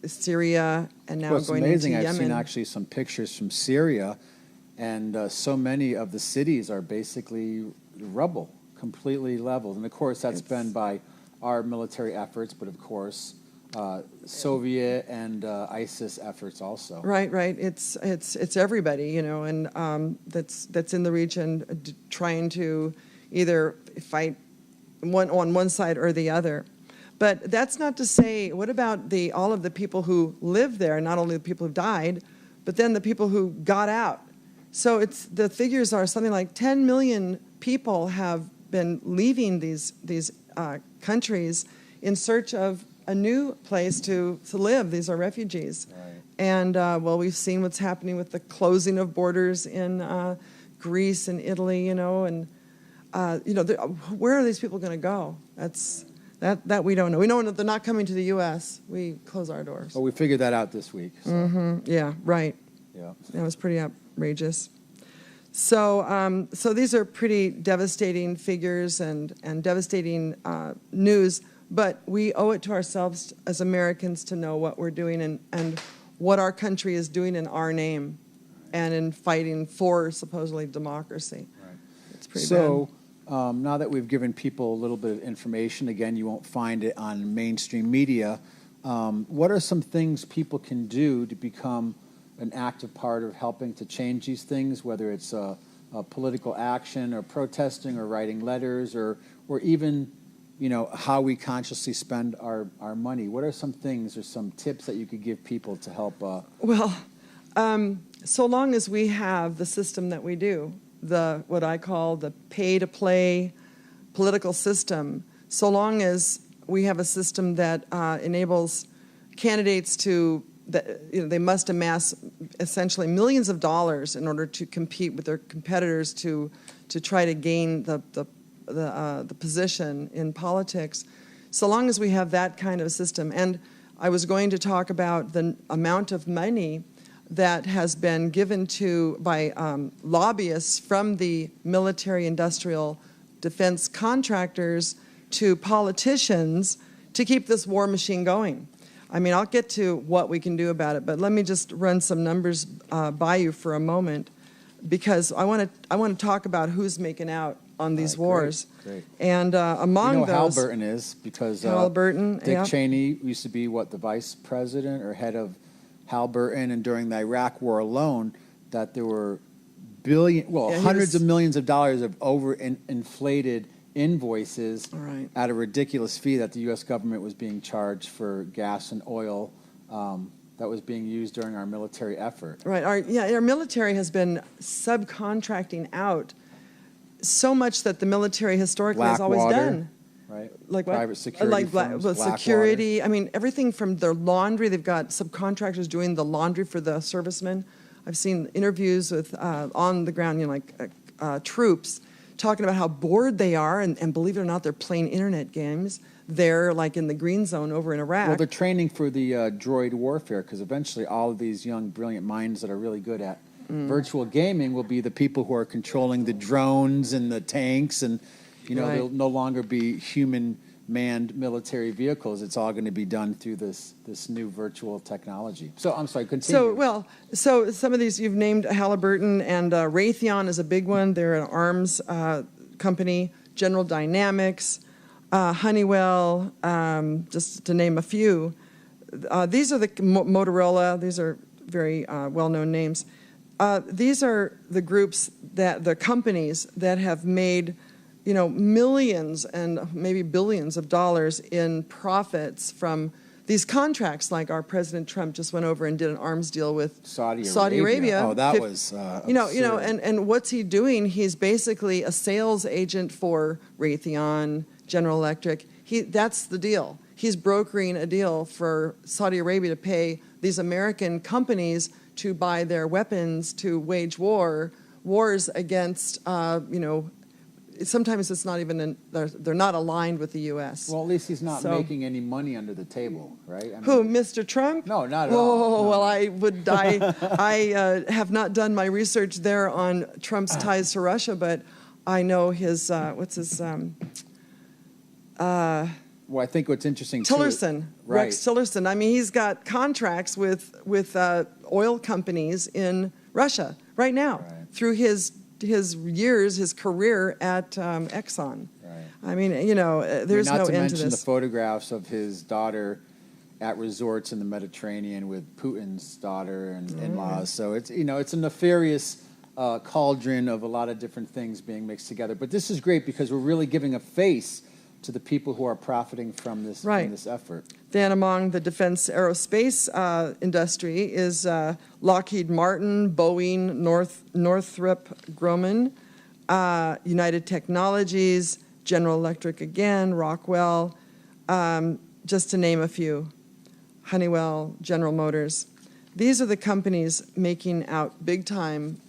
Syria, and now going into Yemen.
I've seen actually some pictures from Syria, and so many of the cities are basically rubble, completely leveled. And of course, that's been by our military efforts, but of course, Soviet and ISIS efforts also.
Right. It's everybody, and that's in the region trying to either fight on one side or the other. But that's not to say, what about all of the people who live there? Not only the people who died, but then the people who got out. So the figures are something like 10 million people have been leaving these countries in search of a new place to live. These are refugees.
Right.
And, we've seen what's happening with the closing of borders in Greece and Italy, and, where are these people going to go? That we don't know. We know that they're not coming to the U.S. We close our doors.
Well, we figured that out this week. So.
Yeah, right.
Yeah.
That was pretty outrageous. So these are pretty devastating figures and devastating news, but we owe it to ourselves as Americans to know what we're doing and what our country is doing in our name and in fighting for supposedly democracy.
Right.
It's pretty bad.
Now that we've given people a little bit of information, again, you won't find it on mainstream media, what are some things people can do to become an active part of helping to change these things, whether it's a political action or protesting or writing letters or even, how we consciously spend our money? What are some things or some tips that you could give people to help?
So long as we have the system that we do, what I call the pay-to-play political system, so long as we have a system that enables candidates to, they must amass essentially millions of dollars in order to compete with their competitors to try to gain the position in politics. So long as we have that kind of system, and I was going to talk about the amount of money that has been given to by lobbyists from the military-industrial defense contractors to politicians to keep this war machine going. I mean, I'll get to what we can do about it, but let me just run some numbers by you for a moment, because I want to talk about who's making out on these wars.
Great.
And among
you know
those,
Halliburton is, because
Halliburton,
Dick
yeah.
Cheney used to be the vice president or head of Halliburton, and during the Iraq War alone, that there were hundreds of millions of dollars of inflated invoices at a ridiculous fee that the U.S. government was being charged for gas and oil that was being used during our military effort.
Right. Our military has been subcontracting out so much that the military historically has always done.
Right.
Like what?
Private security firms,
security. I mean, everything from their laundry. They've got subcontractors doing the laundry for the servicemen. I've seen interviews with on the ground, troops talking about how bored they are, and believe it or not, they're playing internet games. They're like in the green zone over in Iraq.
Well, they're training for the droid warfare, because eventually all of these young, brilliant minds that are really good at virtual gaming will be the people who are controlling the drones and the tanks, and they'll no longer be human manned military vehicles. It's all going to be done through this new virtual technology. So I'm sorry, continue.
So some of these you've named Halliburton, and Raytheon is a big one. They're an arms company. General Dynamics, Honeywell, just to name a few. These are the Motorola. These are very well-known names. These are the groups the companies that have made millions and maybe billions of dollars in profits from these contracts. Like our President Trump just went over and did an arms deal with Saudi Arabia.
Oh, that was absurd.
And what's he doing? He's basically a sales agent for Raytheon, General Electric. That's the deal. He's brokering a deal for Saudi Arabia to pay these American companies to buy their weapons to wage wars against sometimes it's not even they're not aligned with the U.S.
Well, at least he's not making any money under the table, right? I mean,
who, Mr. Trump?
No, not at all.
Oh, well, I have not done my research there on Trump's ties to Russia, but I know his what's his
well, I think what's interesting
Tillerson,
right.
Rex Tillerson. I mean, he's got contracts with oil companies in Russia right now through his career at Exxon.
Right.
I mean, there's no end to this.
Not to mention the photographs of his daughter at resorts in the Mediterranean with Putin's daughter and in-laws. So it's it's a nefarious cauldron of a lot of different things being mixed together. But this is great because we're really giving a face to the people who are profiting from this effort.
Then among the defense aerospace industry is Lockheed Martin, Boeing, Northrop Grumman, United Technologies, General Electric again, Rockwell, just to name a few, Honeywell, General Motors. These are the companies making out big time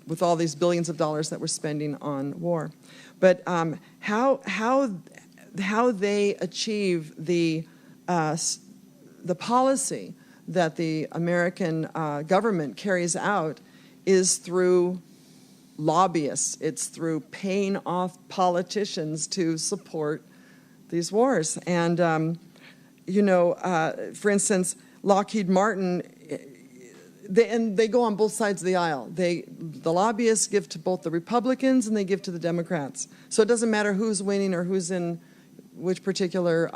with all these billions of dollars that we're spending on war. But how they achieve the policy that the American government carries out is through lobbyists. It's through paying off politicians to support these wars. And for instance, Lockheed Martin. They go on both sides of the aisle. The lobbyists give to both the Republicans and they give to the Democrats. So it doesn't matter who's winning or who's in which particular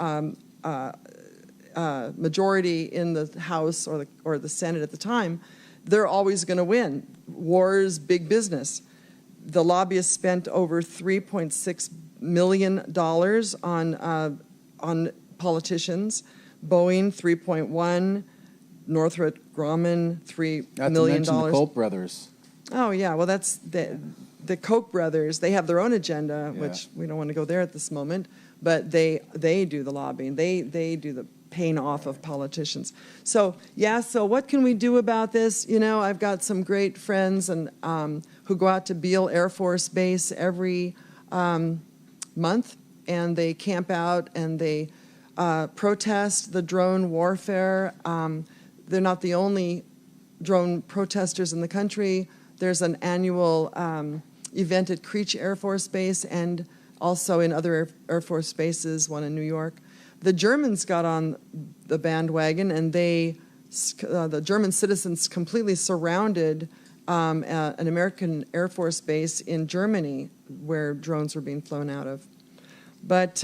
majority in the House or the Senate at the time. They're always going to win. War is big business. The lobbyists spent over $3.6 million on politicians. Boeing, $3.1. Northrop Grumman, $3 million.
Not to mention the Koch brothers.
Oh yeah, well that's the Koch brothers. They have their own agenda, which we don't want to go there at this moment. But they do the lobbying. They do the paying off of politicians. So what can we do about this? I've got some great friends and who go out to Beale Air Force Base every month, and they camp out and they protest the drone warfare. They're not the only drone protesters in the country. There's an annual event at Creech Air Force Base and also in other Air Force bases, one in New York. The Germans got on the bandwagon, and the German citizens completely surrounded an American Air Force base in Germany where drones were being flown out of. But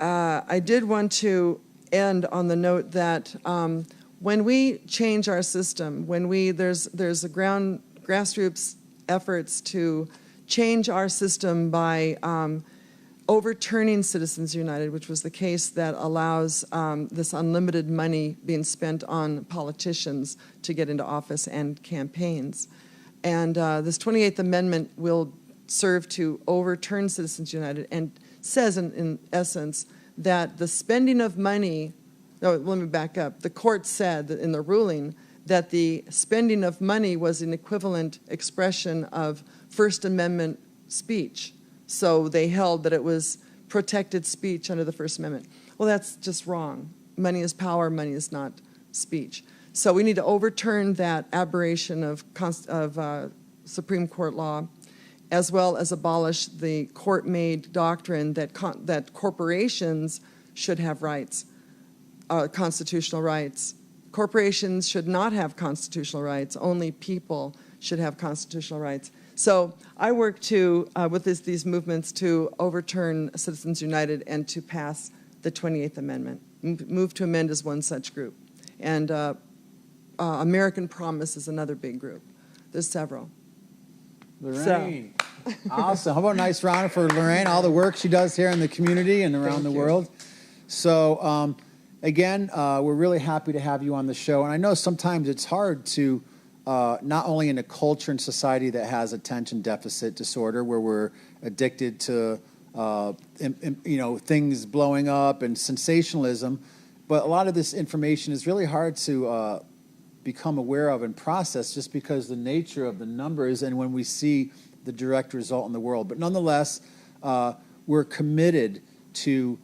I did want to end on the note that when we change our system, when there's a grassroots efforts to change our system by overturning Citizens United, which was the case that allows this unlimited money being spent on politicians to get into office and campaigns. And this 28th Amendment will serve to overturn Citizens United and says, in essence, that the spending of money, no, let me back up. The court said that in the ruling that the spending of money was an equivalent expression of First Amendment speech. So they held that it was protected speech under the First Amendment. Well, that's just wrong. Money is power, money is not speech. So we need to overturn that aberration of Supreme Court law, as well as abolish the court-made doctrine that corporations should have rights, constitutional rights. Corporations should not have constitutional rights. Only people should have constitutional rights. So I work with these movements to overturn Citizens United and to pass the 28th Amendment. Move to Amend is one such group. And American Promise is another big group. There's several.
Lorraine. Awesome. How about a nice round for Lorraine, all the work she does here in the community and around the world. So, again, we're really happy to have you on the show. And I know sometimes it's hard to, not only in a culture and society that has attention deficit disorder, where we're addicted to, things blowing up and sensationalism, but a lot of this information is really hard to become aware of and process just because the nature of the numbers and when we see the direct result in the world. But nonetheless, we're committed to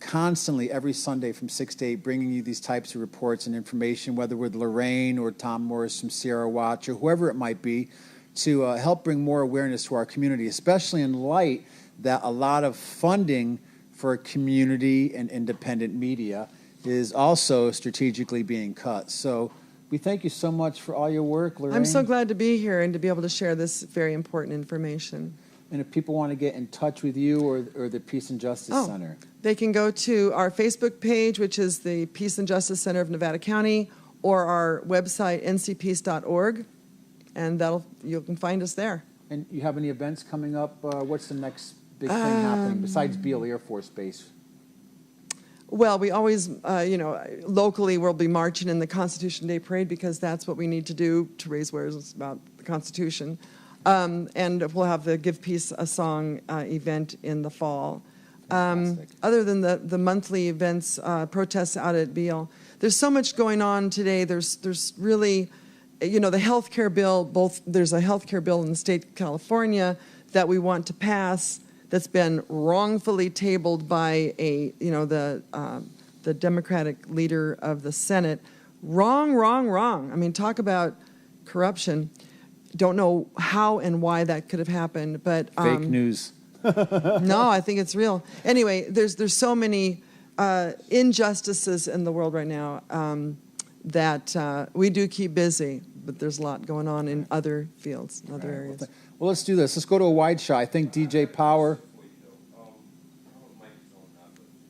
constantly every Sunday from 6 to 8 bringing you these types of reports and information, whether with Lorraine or Tom Morris from Sierra Watch or whoever it might be, to help bring more awareness to our community, especially in light that a lot of funding for community and independent media is also strategically being cut. So we thank you so much for all your work, Lorraine.
I'm so glad to be here and to be able to share this very important information.
And if people want to get in touch with you or the Peace and Justice Center? They
can go to our Facebook page, which is the Peace and Justice Center of Nevada County, or our website, ncpeace.org, and you can find us there.
And you have any events coming up? What's the next big thing happening besides Beale Air Force Base?
Well, we always, locally we'll be marching in the Constitution Day Parade because that's what we need to do to raise awareness about the Constitution. And we'll have the Give Peace a Song event in the fall. Other than the monthly events, protests out at Beale, there's so much going on today. There's really, the health care bill, there's a health care bill in the state of California that we want to pass that's been wrongfully tabled by the Democratic leader of the Senate. Wrong. I mean, talk about corruption. Don't know how and why that could have happened, but
fake news.
No, I think it's real. Anyway, there's so many injustices in the world right now that we do keep busy, but there's a lot going on in other fields, in other areas.
Well, let's do this. Let's go to a wide shot. I think DJ Power.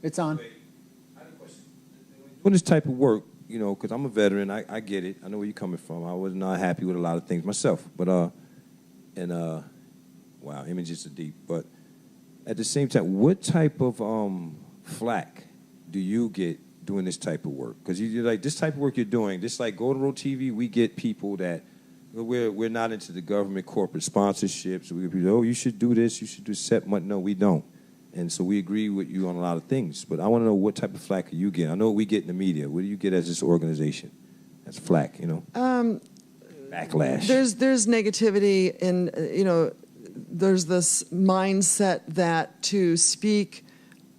It's on.
Doing this type of work, because I'm a veteran, I get it. I know where you're coming from. I was not happy with a lot of things myself, but wow, images are deep. But at the same time, what type of flack do you get doing this type of work? Because you're like, this type of work you're doing, this like Golden Road TV, we get people that we're not into the government corporate sponsorships. We get people, you should do this, you should do set money. No, we don't. And so we agree with you on a lot of things. But I want to know what type of flack you get. I know what we get in the media. What do you get as this organization? That's flack, Backlash.
There's negativity and, there's this mindset that to speak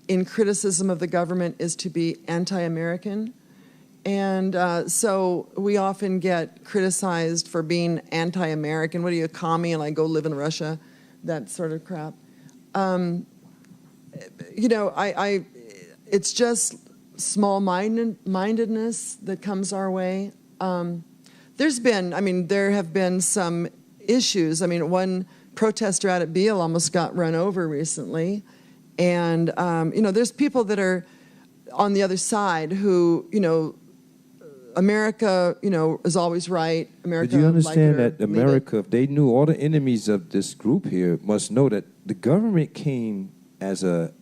in criticism of the government is to be anti-American. And so we often get criticized for being anti-American. What are you, a commie, and I go live in Russia? That sort of crap. You know, it's just small-mindedness that comes our way. There have been some issues. I mean, one protester out at Beale almost got run over recently. And, you know, there's people that are on the other side who, you know, America, you know, is always right. America,
but you understand
like it or
that America, if they knew, all the enemies of this group here must know that the government came as a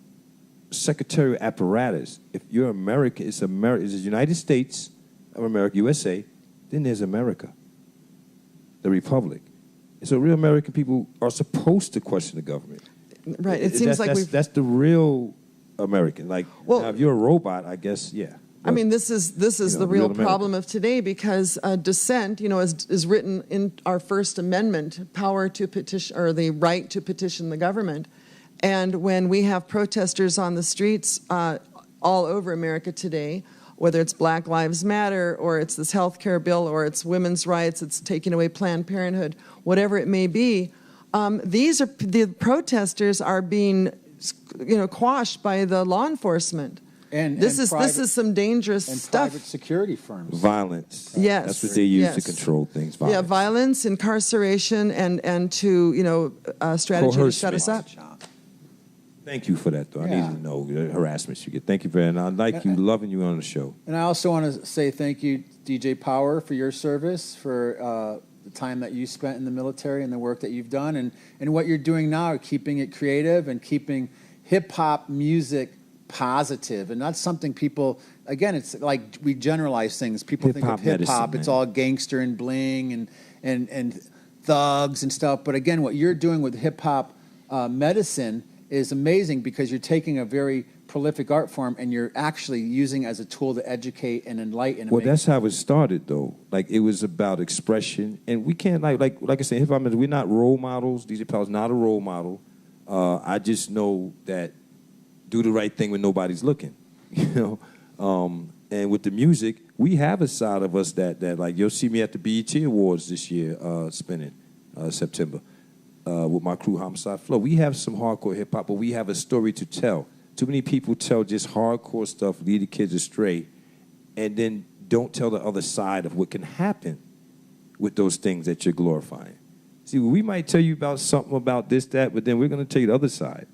secretarial apparatus. If you're American, it's America, it's the United States of America, USA, then there's America, the Republic. And so real American people are supposed to question the government.
Right. It seems like
that's the real American. Like,
well,
now if you're a robot, I guess, yeah.
I mean, this is the real problem of today, because dissent, you know, is written in our First Amendment, power to petition, or the right to petition the government. And when we have protesters on the streets all over America today, whether it's Black Lives Matter, or it's this health care bill, or it's women's rights, it's taking away Planned Parenthood, whatever it may be, the protesters are being, you know, quashed by the law enforcement. And this is some dangerous stuff.
Private security firms.
Violence.
Yes.
That's what they use to control things. Violence.
Yeah, violence, incarceration, and to, you know, strategy to shut us up.
Thank you for that, though. I need to know the harassments you get. Thank you very much. I like you, loving you on the show.
And I also want to say thank you, DJ Power, for your service, for the time that you spent in the military and the work that you've done, and what you're doing now, keeping it creative and keeping hip-hop music positive. And that's something people, again, it's like we generalize things. People think of hip-hop, it's all gangster and bling and thugs and stuff. But again, what you're doing with hip-hop medicine is amazing, because you're taking a very prolific art form and you're actually using it as a tool to educate and enlighten.
Well, that's how it started, though. Like, it was about expression, and we can't like I said, hip hop. We're not role models. DJ Powell's not a role model. I just know that do the right thing when nobody's looking, you know. And with the music, we have a side of us that like, you'll see me at the BET Awards this year, spinning September. With my crew, Homicide Flow. We have some hardcore hip-hop, but we have a story to tell. Too many people tell just hardcore stuff, lead the kids astray, and then don't tell the other side of what can happen with those things that you're glorifying. See, we might tell you about something about this, that, but then we're going to tell you the other side.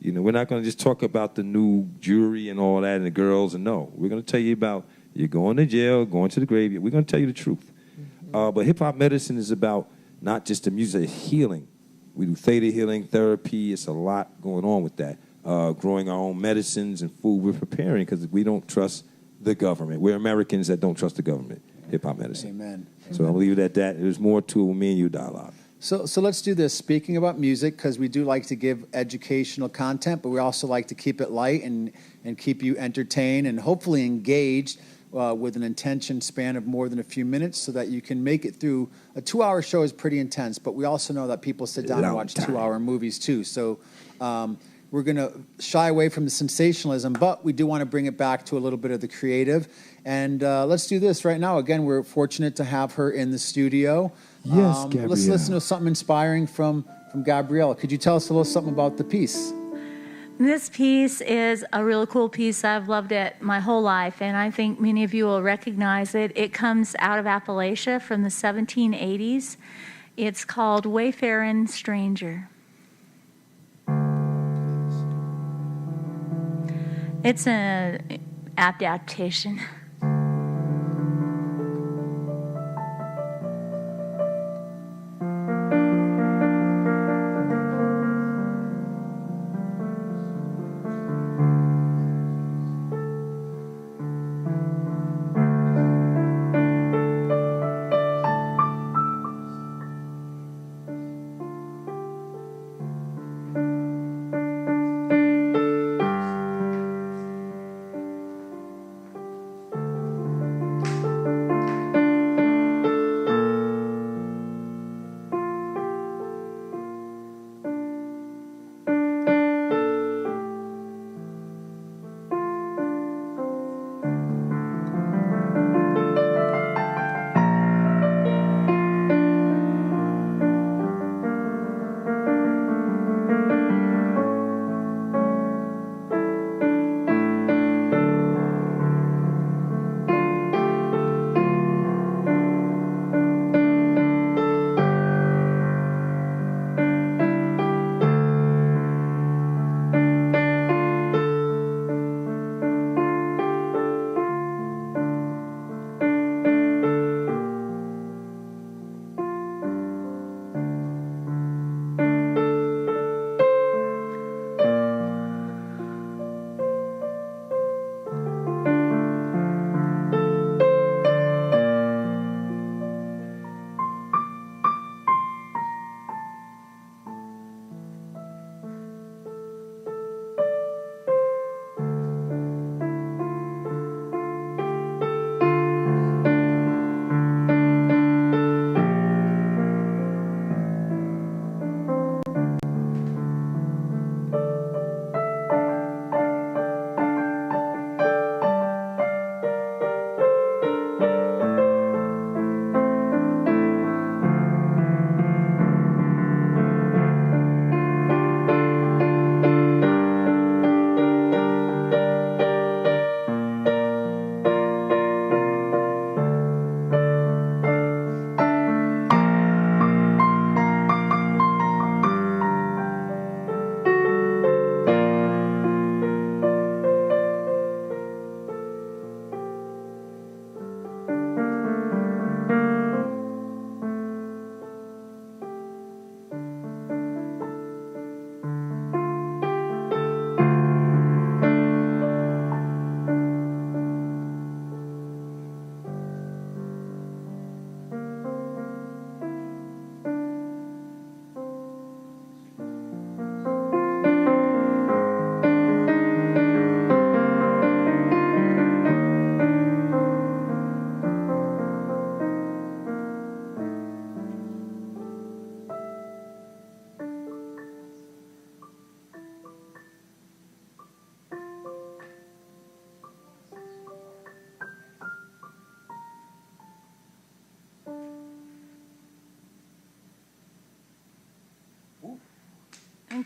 You know, we're not going to just talk about the new jewelry and all that and the girls, and no. We're going to tell you about you're going to jail, going to the grave. We're going to tell you the truth. But hip-hop medicine is about not just the music, it's healing. We do theta healing, therapy. It's a lot going on with that. Growing our own medicines and food. We're preparing because we don't trust the government. We're Americans that don't trust the government. Hip-hop medicine.
Amen.
So I'll leave it at that. There's more to me and you dialogue.
So let's do this. Speaking about music, because we do like to give educational content, but we also like to keep it light and keep you entertained and hopefully engaged with an attention span of more than a few minutes, so that you can make it through. A 2-hour show is pretty intense, but we also know that people sit down and watch 2-hour movies too. So we're going to shy away from the sensationalism, but we do want to bring it back to a little bit of the creative. And let's do this right now. Again, we're fortunate to have her in the studio.
Yes, Gabrielle.
Let's listen to something inspiring from Gabrielle. Could you tell us a little something about the piece?
This piece is a really cool piece. I've loved it my whole life, and I think many of you will recognize it. It comes out of Appalachia from the 1780s. It's called Wayfarin' Stranger. It's an adaptation.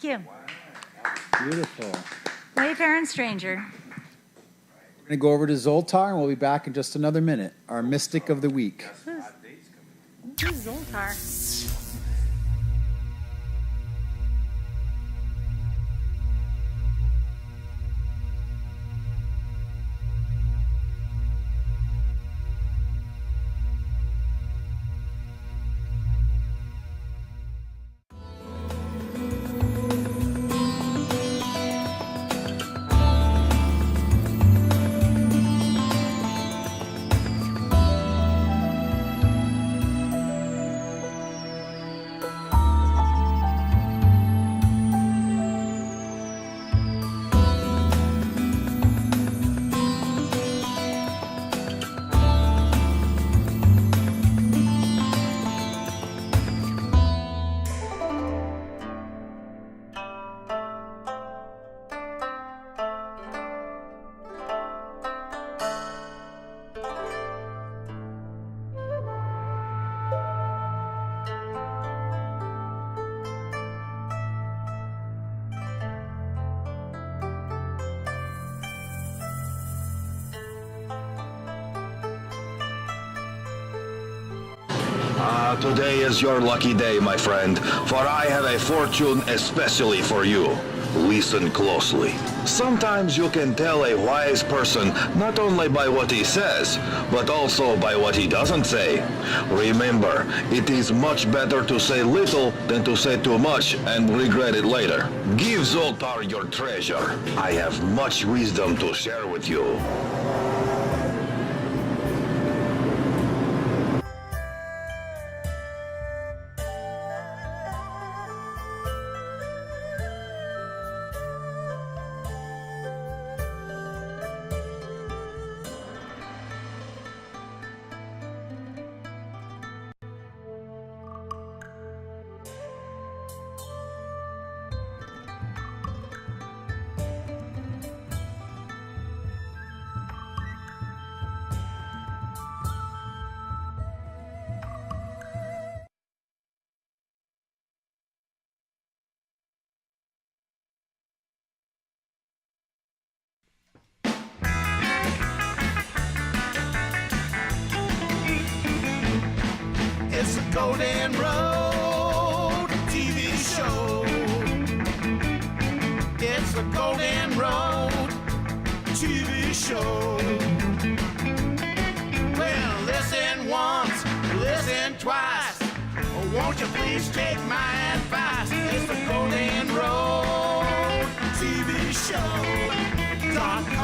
Thank you.
Beautiful.
Wayfaring stranger.
We're going to go over to Zoltar, and we'll be back in just another minute. Our mystic of the week.
Who's Zoltar?
Today is your lucky day, my friend, for I have a fortune especially for you. Listen closely. Sometimes you can tell a wise person not only by what he says, but also by what he doesn't say. Remember, it is much better to say little than to say too much and regret it later. Give Zoltar your treasure. I have much wisdom to share with you.
It's a Golden Road TV show. It's a Golden Road TV show. Well, listen once, listen twice. Oh, won't you please take my advice? It's the Golden Road TV Show.com.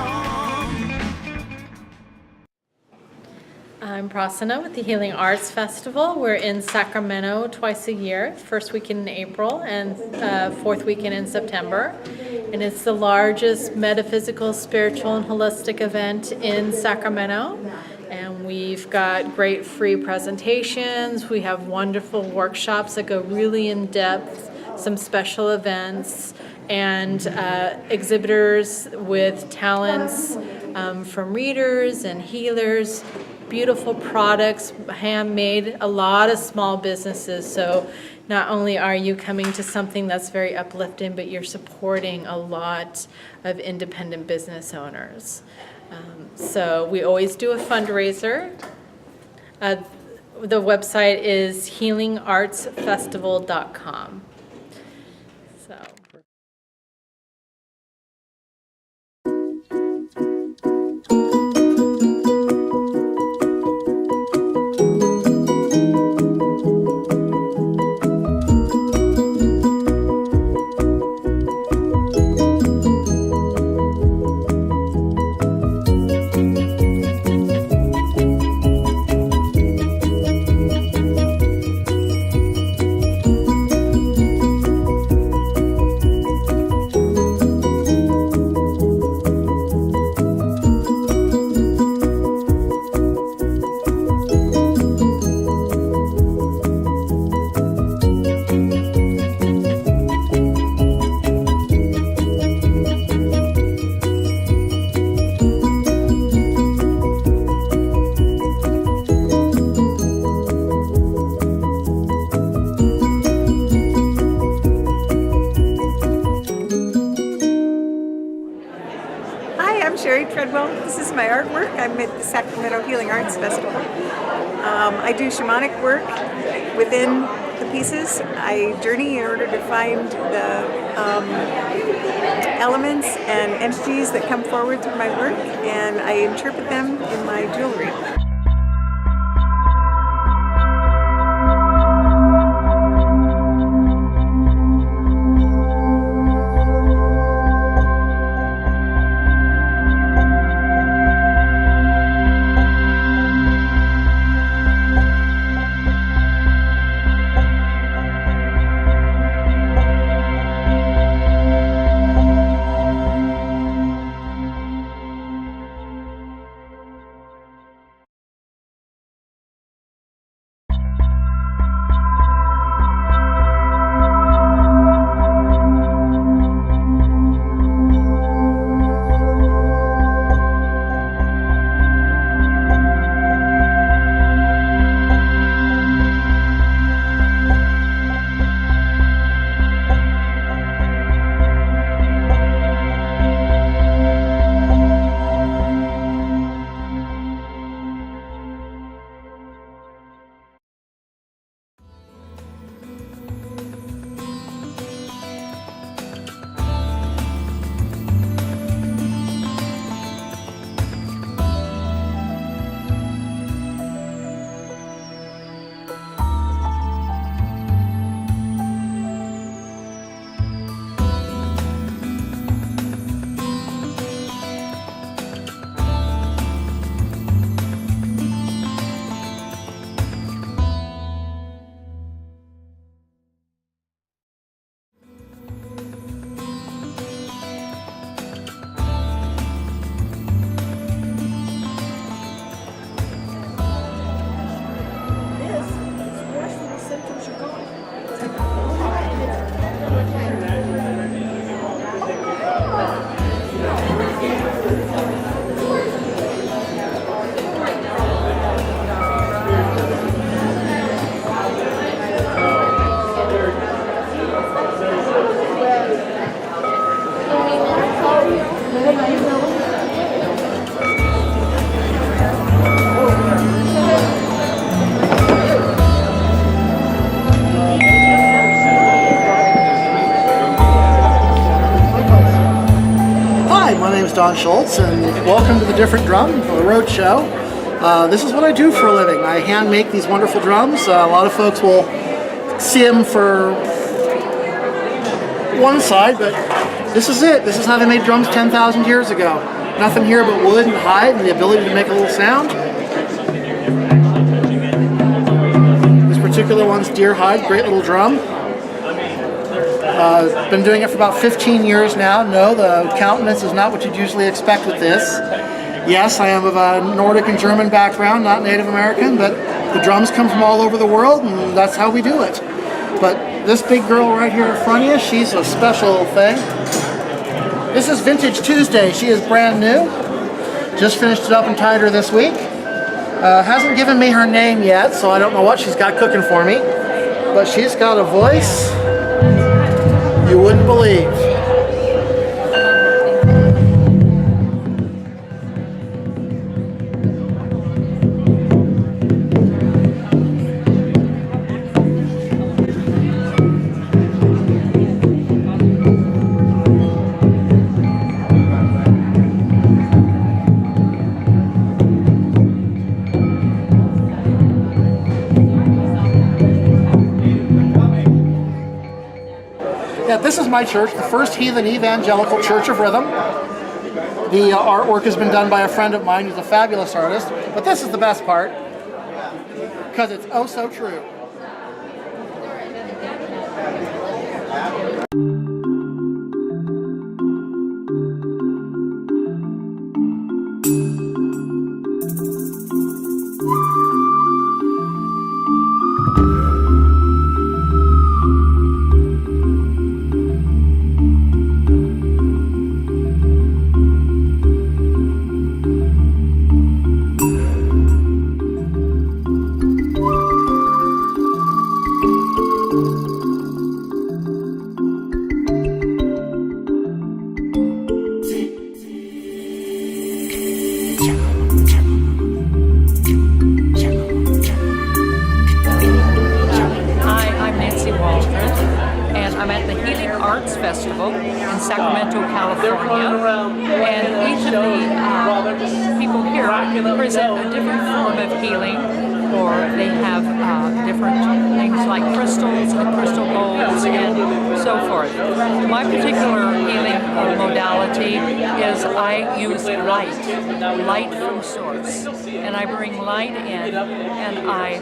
I'm Prasanna with the Healing Arts Festival. We're in Sacramento twice a year, first weekend in April and fourth weekend in September. And it's the largest metaphysical, spiritual, and holistic event in Sacramento. And we've got great free presentations. We have wonderful workshops that go really in depth, some special events, and exhibitors with talents from readers and healers. Beautiful products, handmade, a lot of small businesses. So not only are you coming to something that's very uplifting, but you're supporting a lot of independent business owners. So we always do a fundraiser. The website is healingartsfestival.com. So.
my artwork. I'm at the Sacramento Healing Arts Festival. I do shamanic work within the pieces. I journey in order to find the elements and entities that come forward through my work, and I interpret them in my jewelry.
Don Schultz, and welcome to the Different Drum, the Road Show. This is what I do for a living. I hand make these wonderful drums. A lot of folks will see them for one side, but this is it. This is how they made drums 10,000 years ago. Nothing here but wood and hide and the ability to make a little sound. This particular one's deer hide, great little drum. Been doing it for about 15 years now. No, the countenance is not what you'd usually expect with this. Yes, I am of a Nordic and German background, not Native American, but the drums come from all over the world, and that's how we do it. But this big girl right here in front of you, she's a special thing. This is Vintage Tuesday. She is brand new. Just finished it up and tied her this week. Hasn't given me her name yet, so I don't know what she's got cooking for me. But she's got a voice you wouldn't believe. This is my church, the First Heathen Evangelical Church of Rhythm. The artwork has been done by a friend of mine who's a fabulous artist, but this is the best part, because it's oh so true.
Arts Festival in Sacramento, California. And each of the people here present a different form of healing, or they have different things like crystals and crystal bowls and so forth. My particular healing modality is I use light from source. And I bring light in and I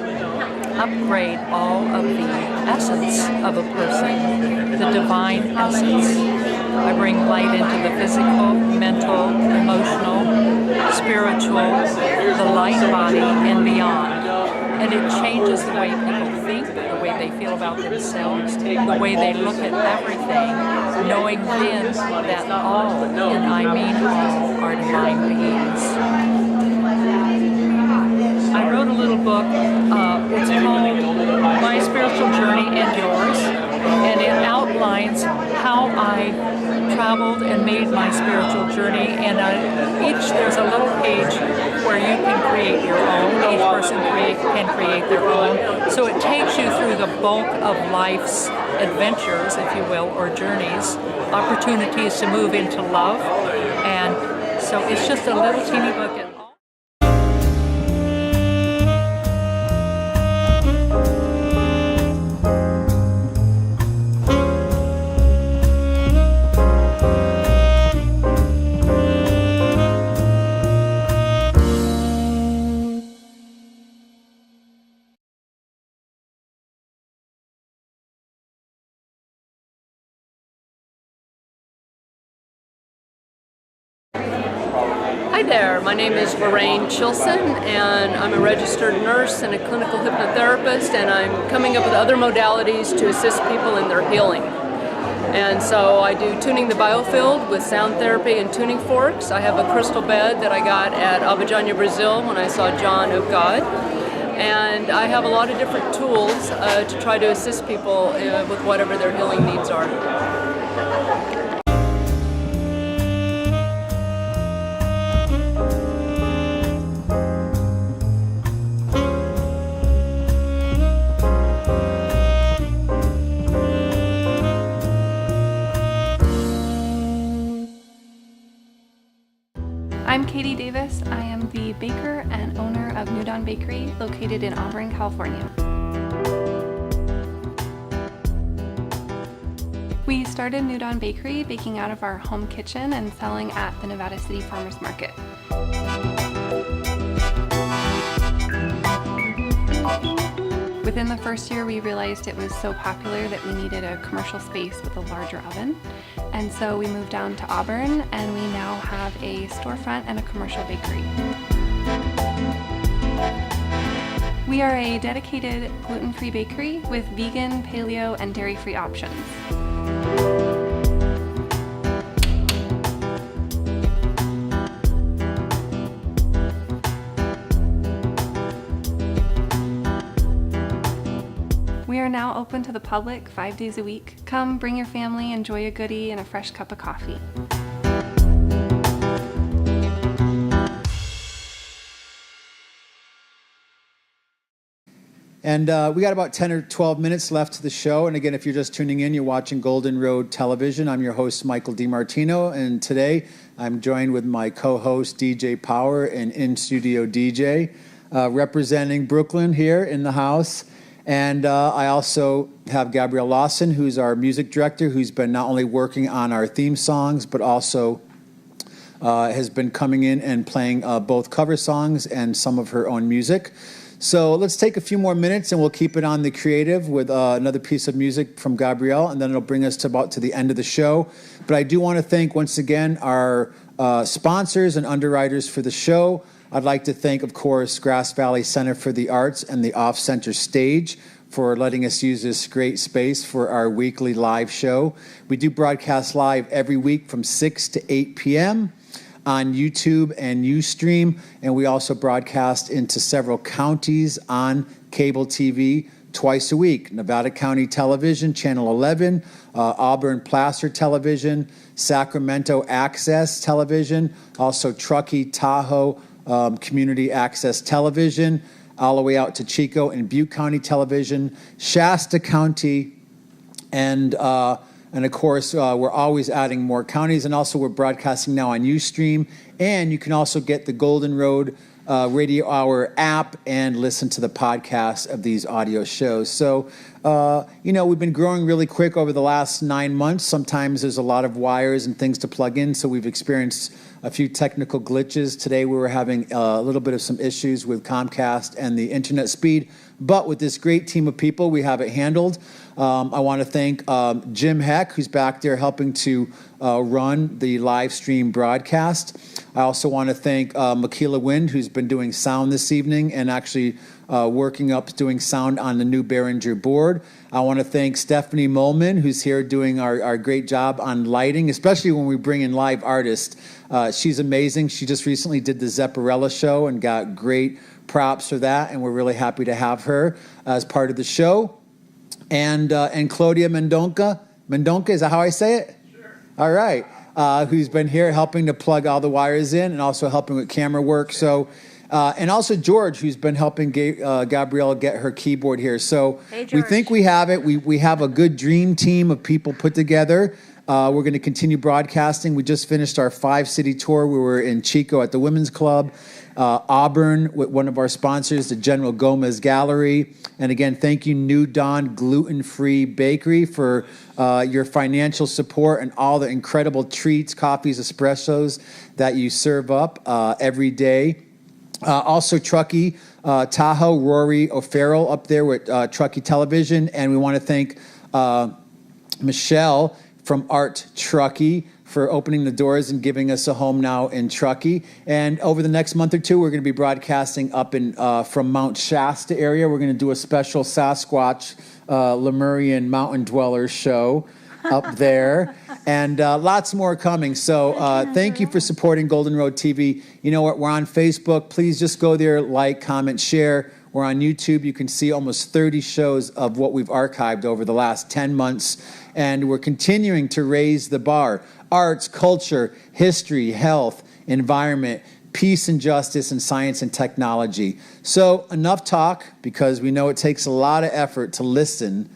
upgrade all of the essence of a person, the divine essence. I bring light into the physical, mental, emotional, spiritual, the light body, and beyond. And it changes the way people think, the way they feel about themselves, the way they look at everything, knowing then that all, and I mean all, are divine beings. I wrote a little book, it's called My Spiritual Journey and Yours, and it outlines how I traveled and made my spiritual journey, and there's a little page where you can create your own, each person can create their own, so it takes you through the bulk of life's adventures, if you will, or journeys, opportunities to move into love, and so it's just a little teeny book.
Hi there, my name is Lorraine Chilson and I'm a registered nurse and a clinical hypnotherapist, and I'm coming up with other modalities to assist people in their healing. And so I do tuning the biofield with sound therapy and tuning forks. I have a crystal bed that I got at Abadiânia, Brazil when I saw John of God. And I have a lot of different tools to try to assist people with whatever their healing needs are.
I'm Katie Davis. I am the baker and owner of New Dawn Bakery, located in Auburn, California. We started New Dawn Bakery baking out of our home kitchen and selling at the Nevada City Farmers Market. Within the first year, we realized it was so popular that we needed a commercial space with a larger oven. And so we moved down to Auburn, and we now have a storefront and a commercial bakery. We are a dedicated gluten-free bakery with vegan, paleo, and dairy-free options. We are now open to the public 5 days a week. Come, bring your family, enjoy a goodie and a fresh cup of coffee.
And we got about 10 or 12 minutes left to the show. And again, if you're just tuning in, you're watching Golden Road Television. I'm your host, Michael DiMartino. And today I'm joined with my co-host, DJ Power, and in-studio DJ, representing Brooklyn here in the house. And I also have Gabrielle Lawson, who's our music director, who's been not only working on our theme songs, but also has been coming in and playing both cover songs and some of her own music. So let's take a few more minutes and we'll keep it on the creative with another piece of music from Gabrielle, and then it'll bring us to about to the end of the show. But I do want to thank once again our sponsors and underwriters for the show. I'd like to thank, of course, Grass Valley Center for the Arts and the Off Center Stage for letting us use this great space for our weekly live show. We do broadcast live every week from 6 to 8 p.m. on YouTube and Ustream, and we also broadcast into several counties on cable TV twice a week. Nevada County Television, Channel 11, Auburn Placer Television, Sacramento Access Television, also Truckee, Tahoe, Community Access Television, all the way out to Chico and Butte County Television, Shasta County, and And of course, we're always adding more counties, and also we're broadcasting now on Ustream. And you can also get the Golden Road Radio Hour app and listen to the podcast of these audio shows. So, we've been growing really quick over the last 9 months. Sometimes there's a lot of wires and things to plug in, so we've experienced a few technical glitches. Today we were having a little bit of some issues with Comcast and the internet speed, but with this great team of people, we have it handled. I want to thank Jim Heck, who's back there helping to run the live stream broadcast. I also want to thank Makila Wind, who's been doing sound this evening and actually working up doing sound on the new Behringer board. I want to thank Stephanie Molman, who's here doing our great job on lighting, especially when we bring in live artists. She's amazing. She just recently did the Zepparella show and got great props for that, and we're really happy to have her as part of the show. And Claudia Mendonca, is that how I say it? Sure. All right. Who's been here helping to plug all the wires in and also helping with camera work. So, and also George, who's been helping Gabrielle get her keyboard here. So we think we have it. We have a good dream team of people put together. We're going to continue broadcasting. We just finished our 5-city tour. We were in Chico at the Women's Club, Auburn with one of our sponsors, the General Gomez Gallery. And again, thank you, New Dawn Gluten-Free Bakery, for your financial support and all the incredible treats, coffees, espressos that you serve up every day. Also, Truckee, Tahoe, Rory O'Farrell up there with Truckee Television. And we want to thank Michelle from Art Truckee for opening the doors and giving us a home now in Truckee. And over the next month or two, we're going to be broadcasting up in from Mount Shasta area. We're going to do a special Sasquatch Lemurian mountain dweller show up there. And lots more coming. So thank you for supporting Golden Road TV. You know what? We're on Facebook. Please just go there, like, comment, share. We're on YouTube. You can see almost 30 shows of what we've archived over the last 10 months. And we're continuing to raise the bar. Arts, culture, history, health, environment, peace and justice, and science and technology. So enough talk, because we know it takes a lot of effort to listen,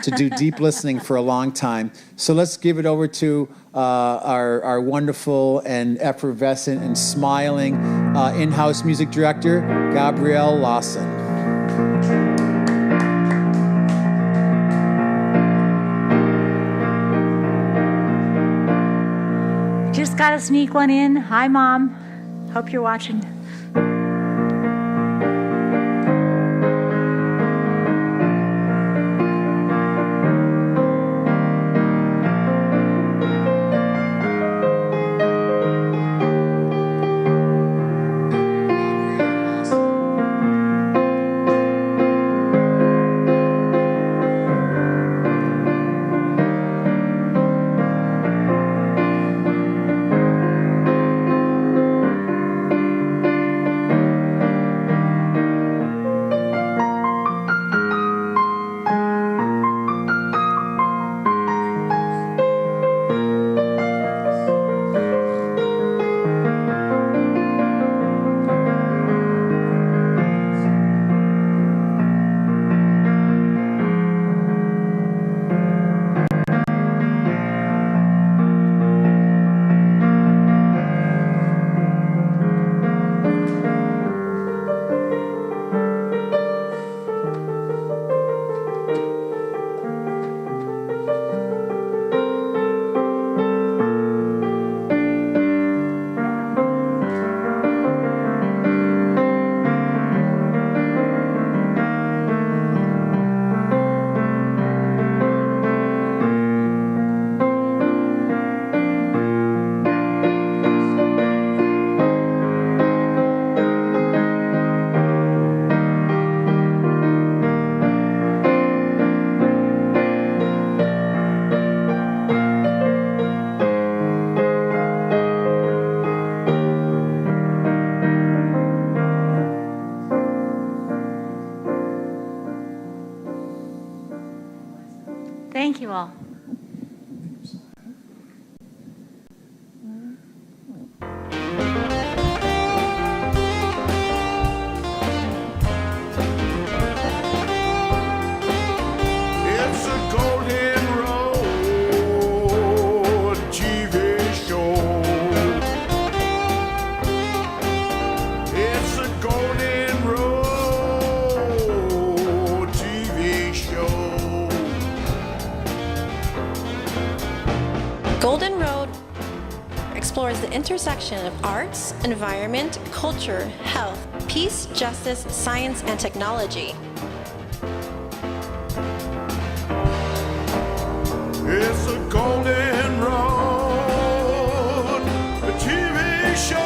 to do deep listening for a long time. So let's give it over to our wonderful and effervescent and smiling in-house music director, Gabrielle Lawson.
Just got to sneak one in. Hi, Mom. Hope you're watching. Thank you all.
It's a golden road
explores the intersection of arts, environment, culture, health, peace, justice, science, and technology.
It's a golden road, a TV show.com.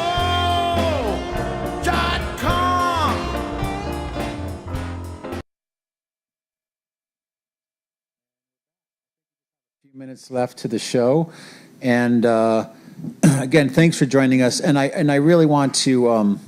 Few minutes left to the show, and again, thanks for joining us. And I really want to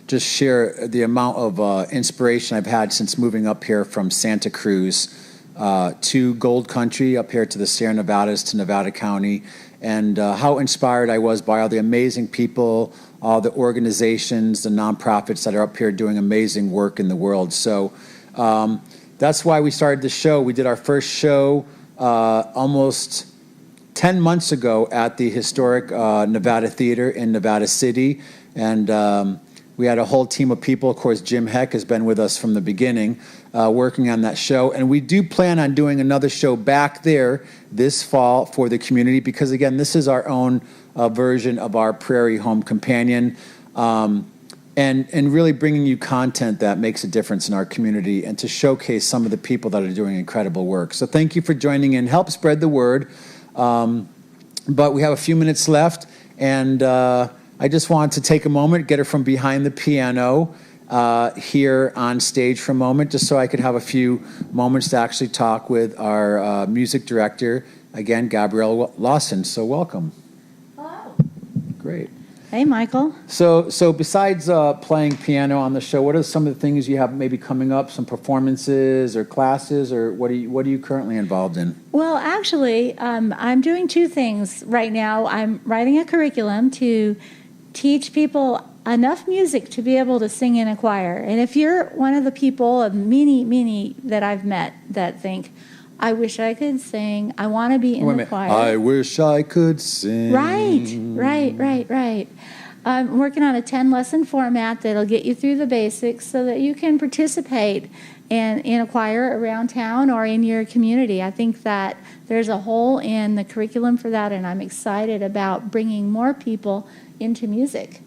just share the amount of inspiration I've had since moving up here from Santa Cruz to Gold Country, up here to the Sierra Nevadas, to Nevada County, and how inspired I was by all the amazing people, all the organizations, the nonprofits that are up here doing amazing work in the world. So that's why we started the show. We did our first show almost 10 months ago at the historic Nevada Theater in Nevada City, and we had a whole team of people. Of course, Jim Heck has been with us from the beginning, working on that show, and we do plan on doing another show back there this fall for the community, because again, this is our own version of our Prairie Home Companion, and really bringing you content that makes a difference in our community and to showcase some of the people that are doing incredible work. So thank you for joining in. Help spread the word. But we have a few minutes left, and I just wanted to take a moment, get her from behind the piano here on stage for a moment, just so I could have a few moments to actually talk with our music director, again, Gabrielle Lawson. So welcome.
Hello.
Great.
Hey, Michael.
So besides playing piano on the show, what are some of the things you have maybe coming up? Some performances or classes, or what are you currently involved in?
Well, actually, I'm doing two things right now. I'm writing a curriculum to teach people enough music to be able to sing in a choir. And if you're one of the people, of many that I've met that think, I wish I could sing, I want to be in the choir.
I wish I could sing.
Right. I'm working on a 10-lesson format that'll get you through the basics so that you can participate in a choir around town or in your community. I think that there's a hole in the curriculum for that, and I'm excited about bringing more people into music.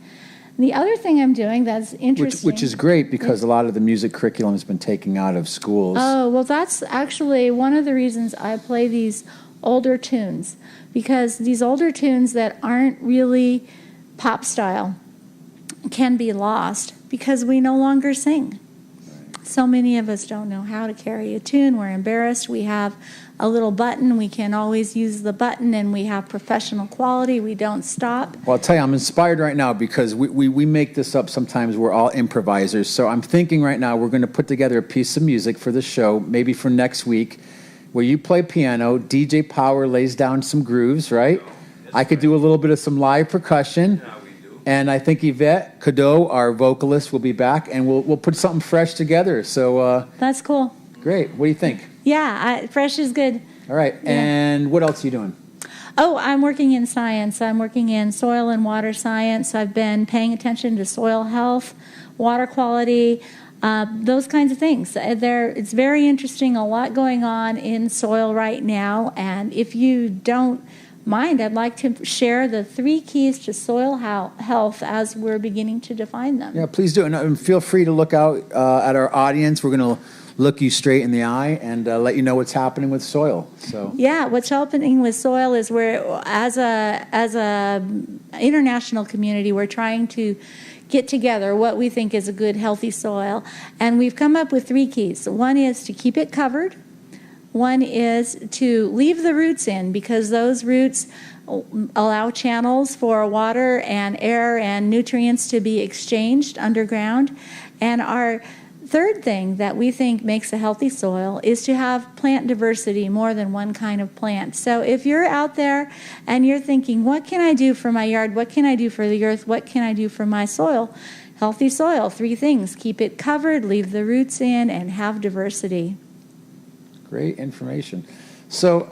The other thing I'm doing that's interesting...
Which is great, because a lot of the music curriculum has been taken out of schools.
Oh, well, that's actually one of the reasons I play these older tunes, because these older tunes that aren't really pop style can be lost because we no longer sing. So many of us don't know how to carry a tune. We're embarrassed. We have a little button. We can always use the button, and we have professional quality. We don't stop.
Well, I'll tell you, I'm inspired right now because we make this up sometimes. We're all improvisers. So I'm thinking right now we're going to put together a piece of music for the show, maybe for next week, where you play piano, DJ Power lays down some grooves, right? I could do a little bit of some live percussion. And I think Yvette Cadeau, our vocalist, will be back, and we'll put something fresh together. So
that's cool.
Great. What do you think?
Yeah, fresh is good.
All right. Yeah. And what else are you doing?
Oh, I'm working in science. I'm working in soil and water science. I've been paying attention to soil health, water quality, those kinds of things. It's very interesting. A lot going on in soil right now. And if you don't mind, I'd like to share the 3 keys to soil health as we're beginning to define them.
Yeah, please do. And feel free to look out at our audience. We're going to look you straight in the eye and let you know what's happening with soil. So
yeah, what's happening with soil is we're, as a international community, we're trying to get together what we think is a good, healthy soil. And we've come up with 3 keys. One is to keep it covered. One is to leave the roots in, because those roots allow channels for water and air and nutrients to be exchanged underground. And our third thing that we think makes a healthy soil is to have plant diversity, more than one kind of plant. So if you're out there and you're thinking, what can I do for my yard? What can I do for the earth? What can I do for my soil? Healthy soil, 3 things. Keep it covered, leave the roots in, and have diversity.
Great information. So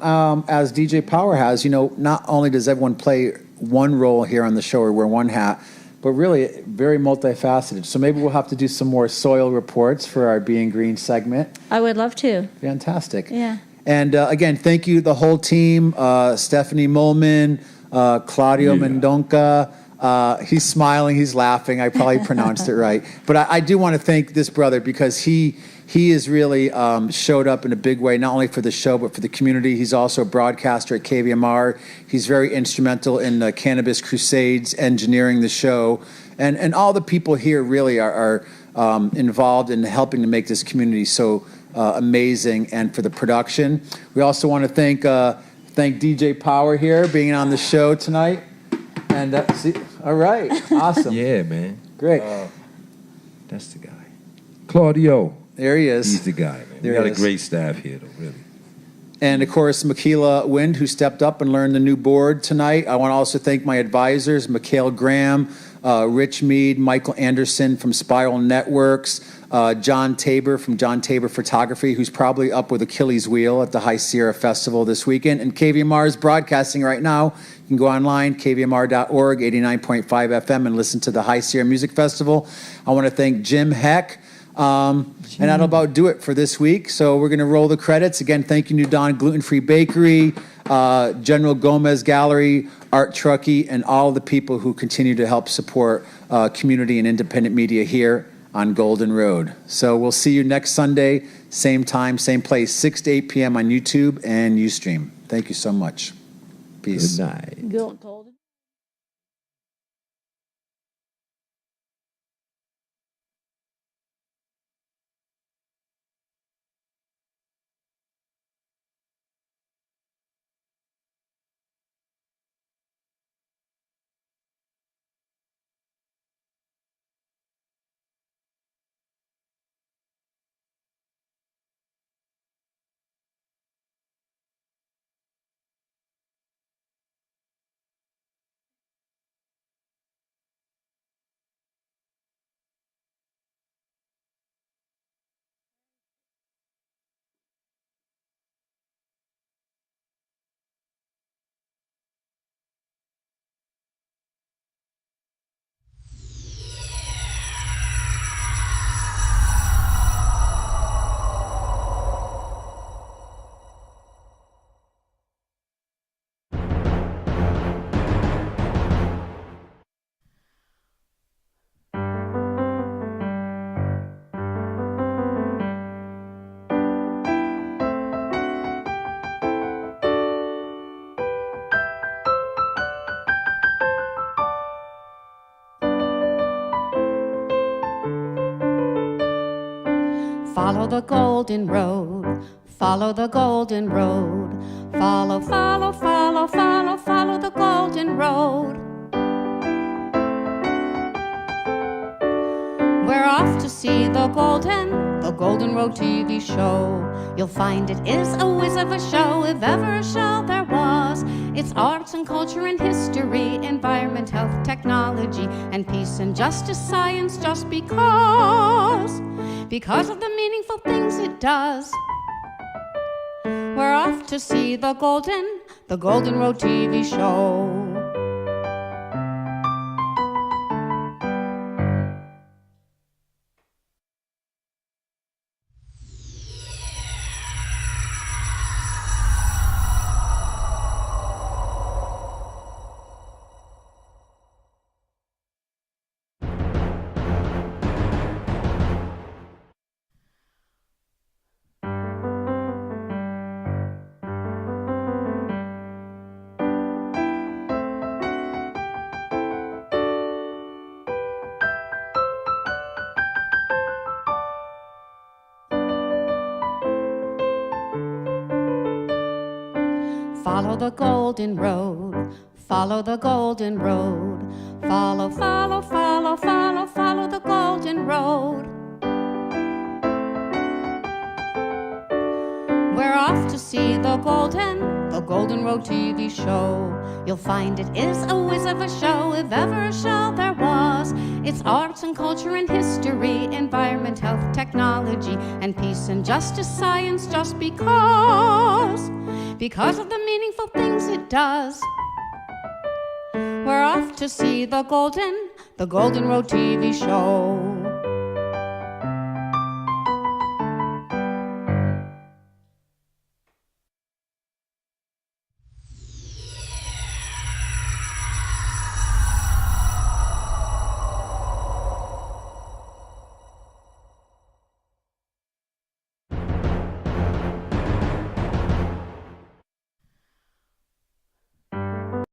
as DJ Power has, not only does everyone play one role here on the show or wear one hat, but really very multifaceted. So maybe we'll have to do some more soil reports for our Being Green segment.
I would love to.
Fantastic.
Yeah.
And again, thank you, the whole team, Stephanie Molman, Claudio Mendonca. He's smiling, he's laughing. I probably pronounced it right. But I do want to thank this brother because he has really showed up in a big way, not only for the show, but for the community. He's also a broadcaster at KVMR. He's very instrumental in the Cannabis Crusades, engineering the show. And all the people here really are involved in helping to make this community so amazing, and for the production. We also want to thank DJ Power here being on the show tonight. And all right, awesome.
Yeah, man.
Great.
That's the guy. Claudio.
There he is.
He's the guy, man. We got a great staff here, though, really.
And of course, Michaela Wind, who stepped up and learned the new board tonight. I want to also thank my advisors, Mikhail Graham, Rich Mead, Michael Anderson from Spiral Networks, John Tabor from John Tabor Photography, who's probably up with Achilles wheel at the High Sierra Festival this weekend. And KVMR is broadcasting right now. You can go online, kvmr.org, 89.5 FM, and listen to the High Sierra Music Festival. I want to thank Jim Heck. And that'll about do it for this week. So we're going to roll the credits. Again, thank you to Don Gluten Free Bakery, General Gomez Gallery, Art Truckee, and all the people who continue to help support community and independent media here on Golden Road. So we'll see you next Sunday, same time, same place, 6 to 8 p.m. on YouTube and Ustream. Thank you so much. Peace.
Good night.
Golden.
Follow the golden road, follow the golden road, follow, follow, follow, follow, follow the golden road. We're off to see the Golden Road TV show. You'll find it is a whiz of a show, if ever a show there was. It's arts and culture and history, environment, health, technology, and peace and justice, science, just because of the meaningful things it does. We're off to see the Golden Road TV show. Follow the golden road, follow the golden road, follow, follow, follow, follow, follow the golden road. We're off to see the Golden Road TV show. You'll find it is a whiz of a show, if ever a show there was. It's arts and culture and history, environment, health, technology, and peace and justice, science, just because of the meaningful things it does. We're off to see the Golden Road TV show.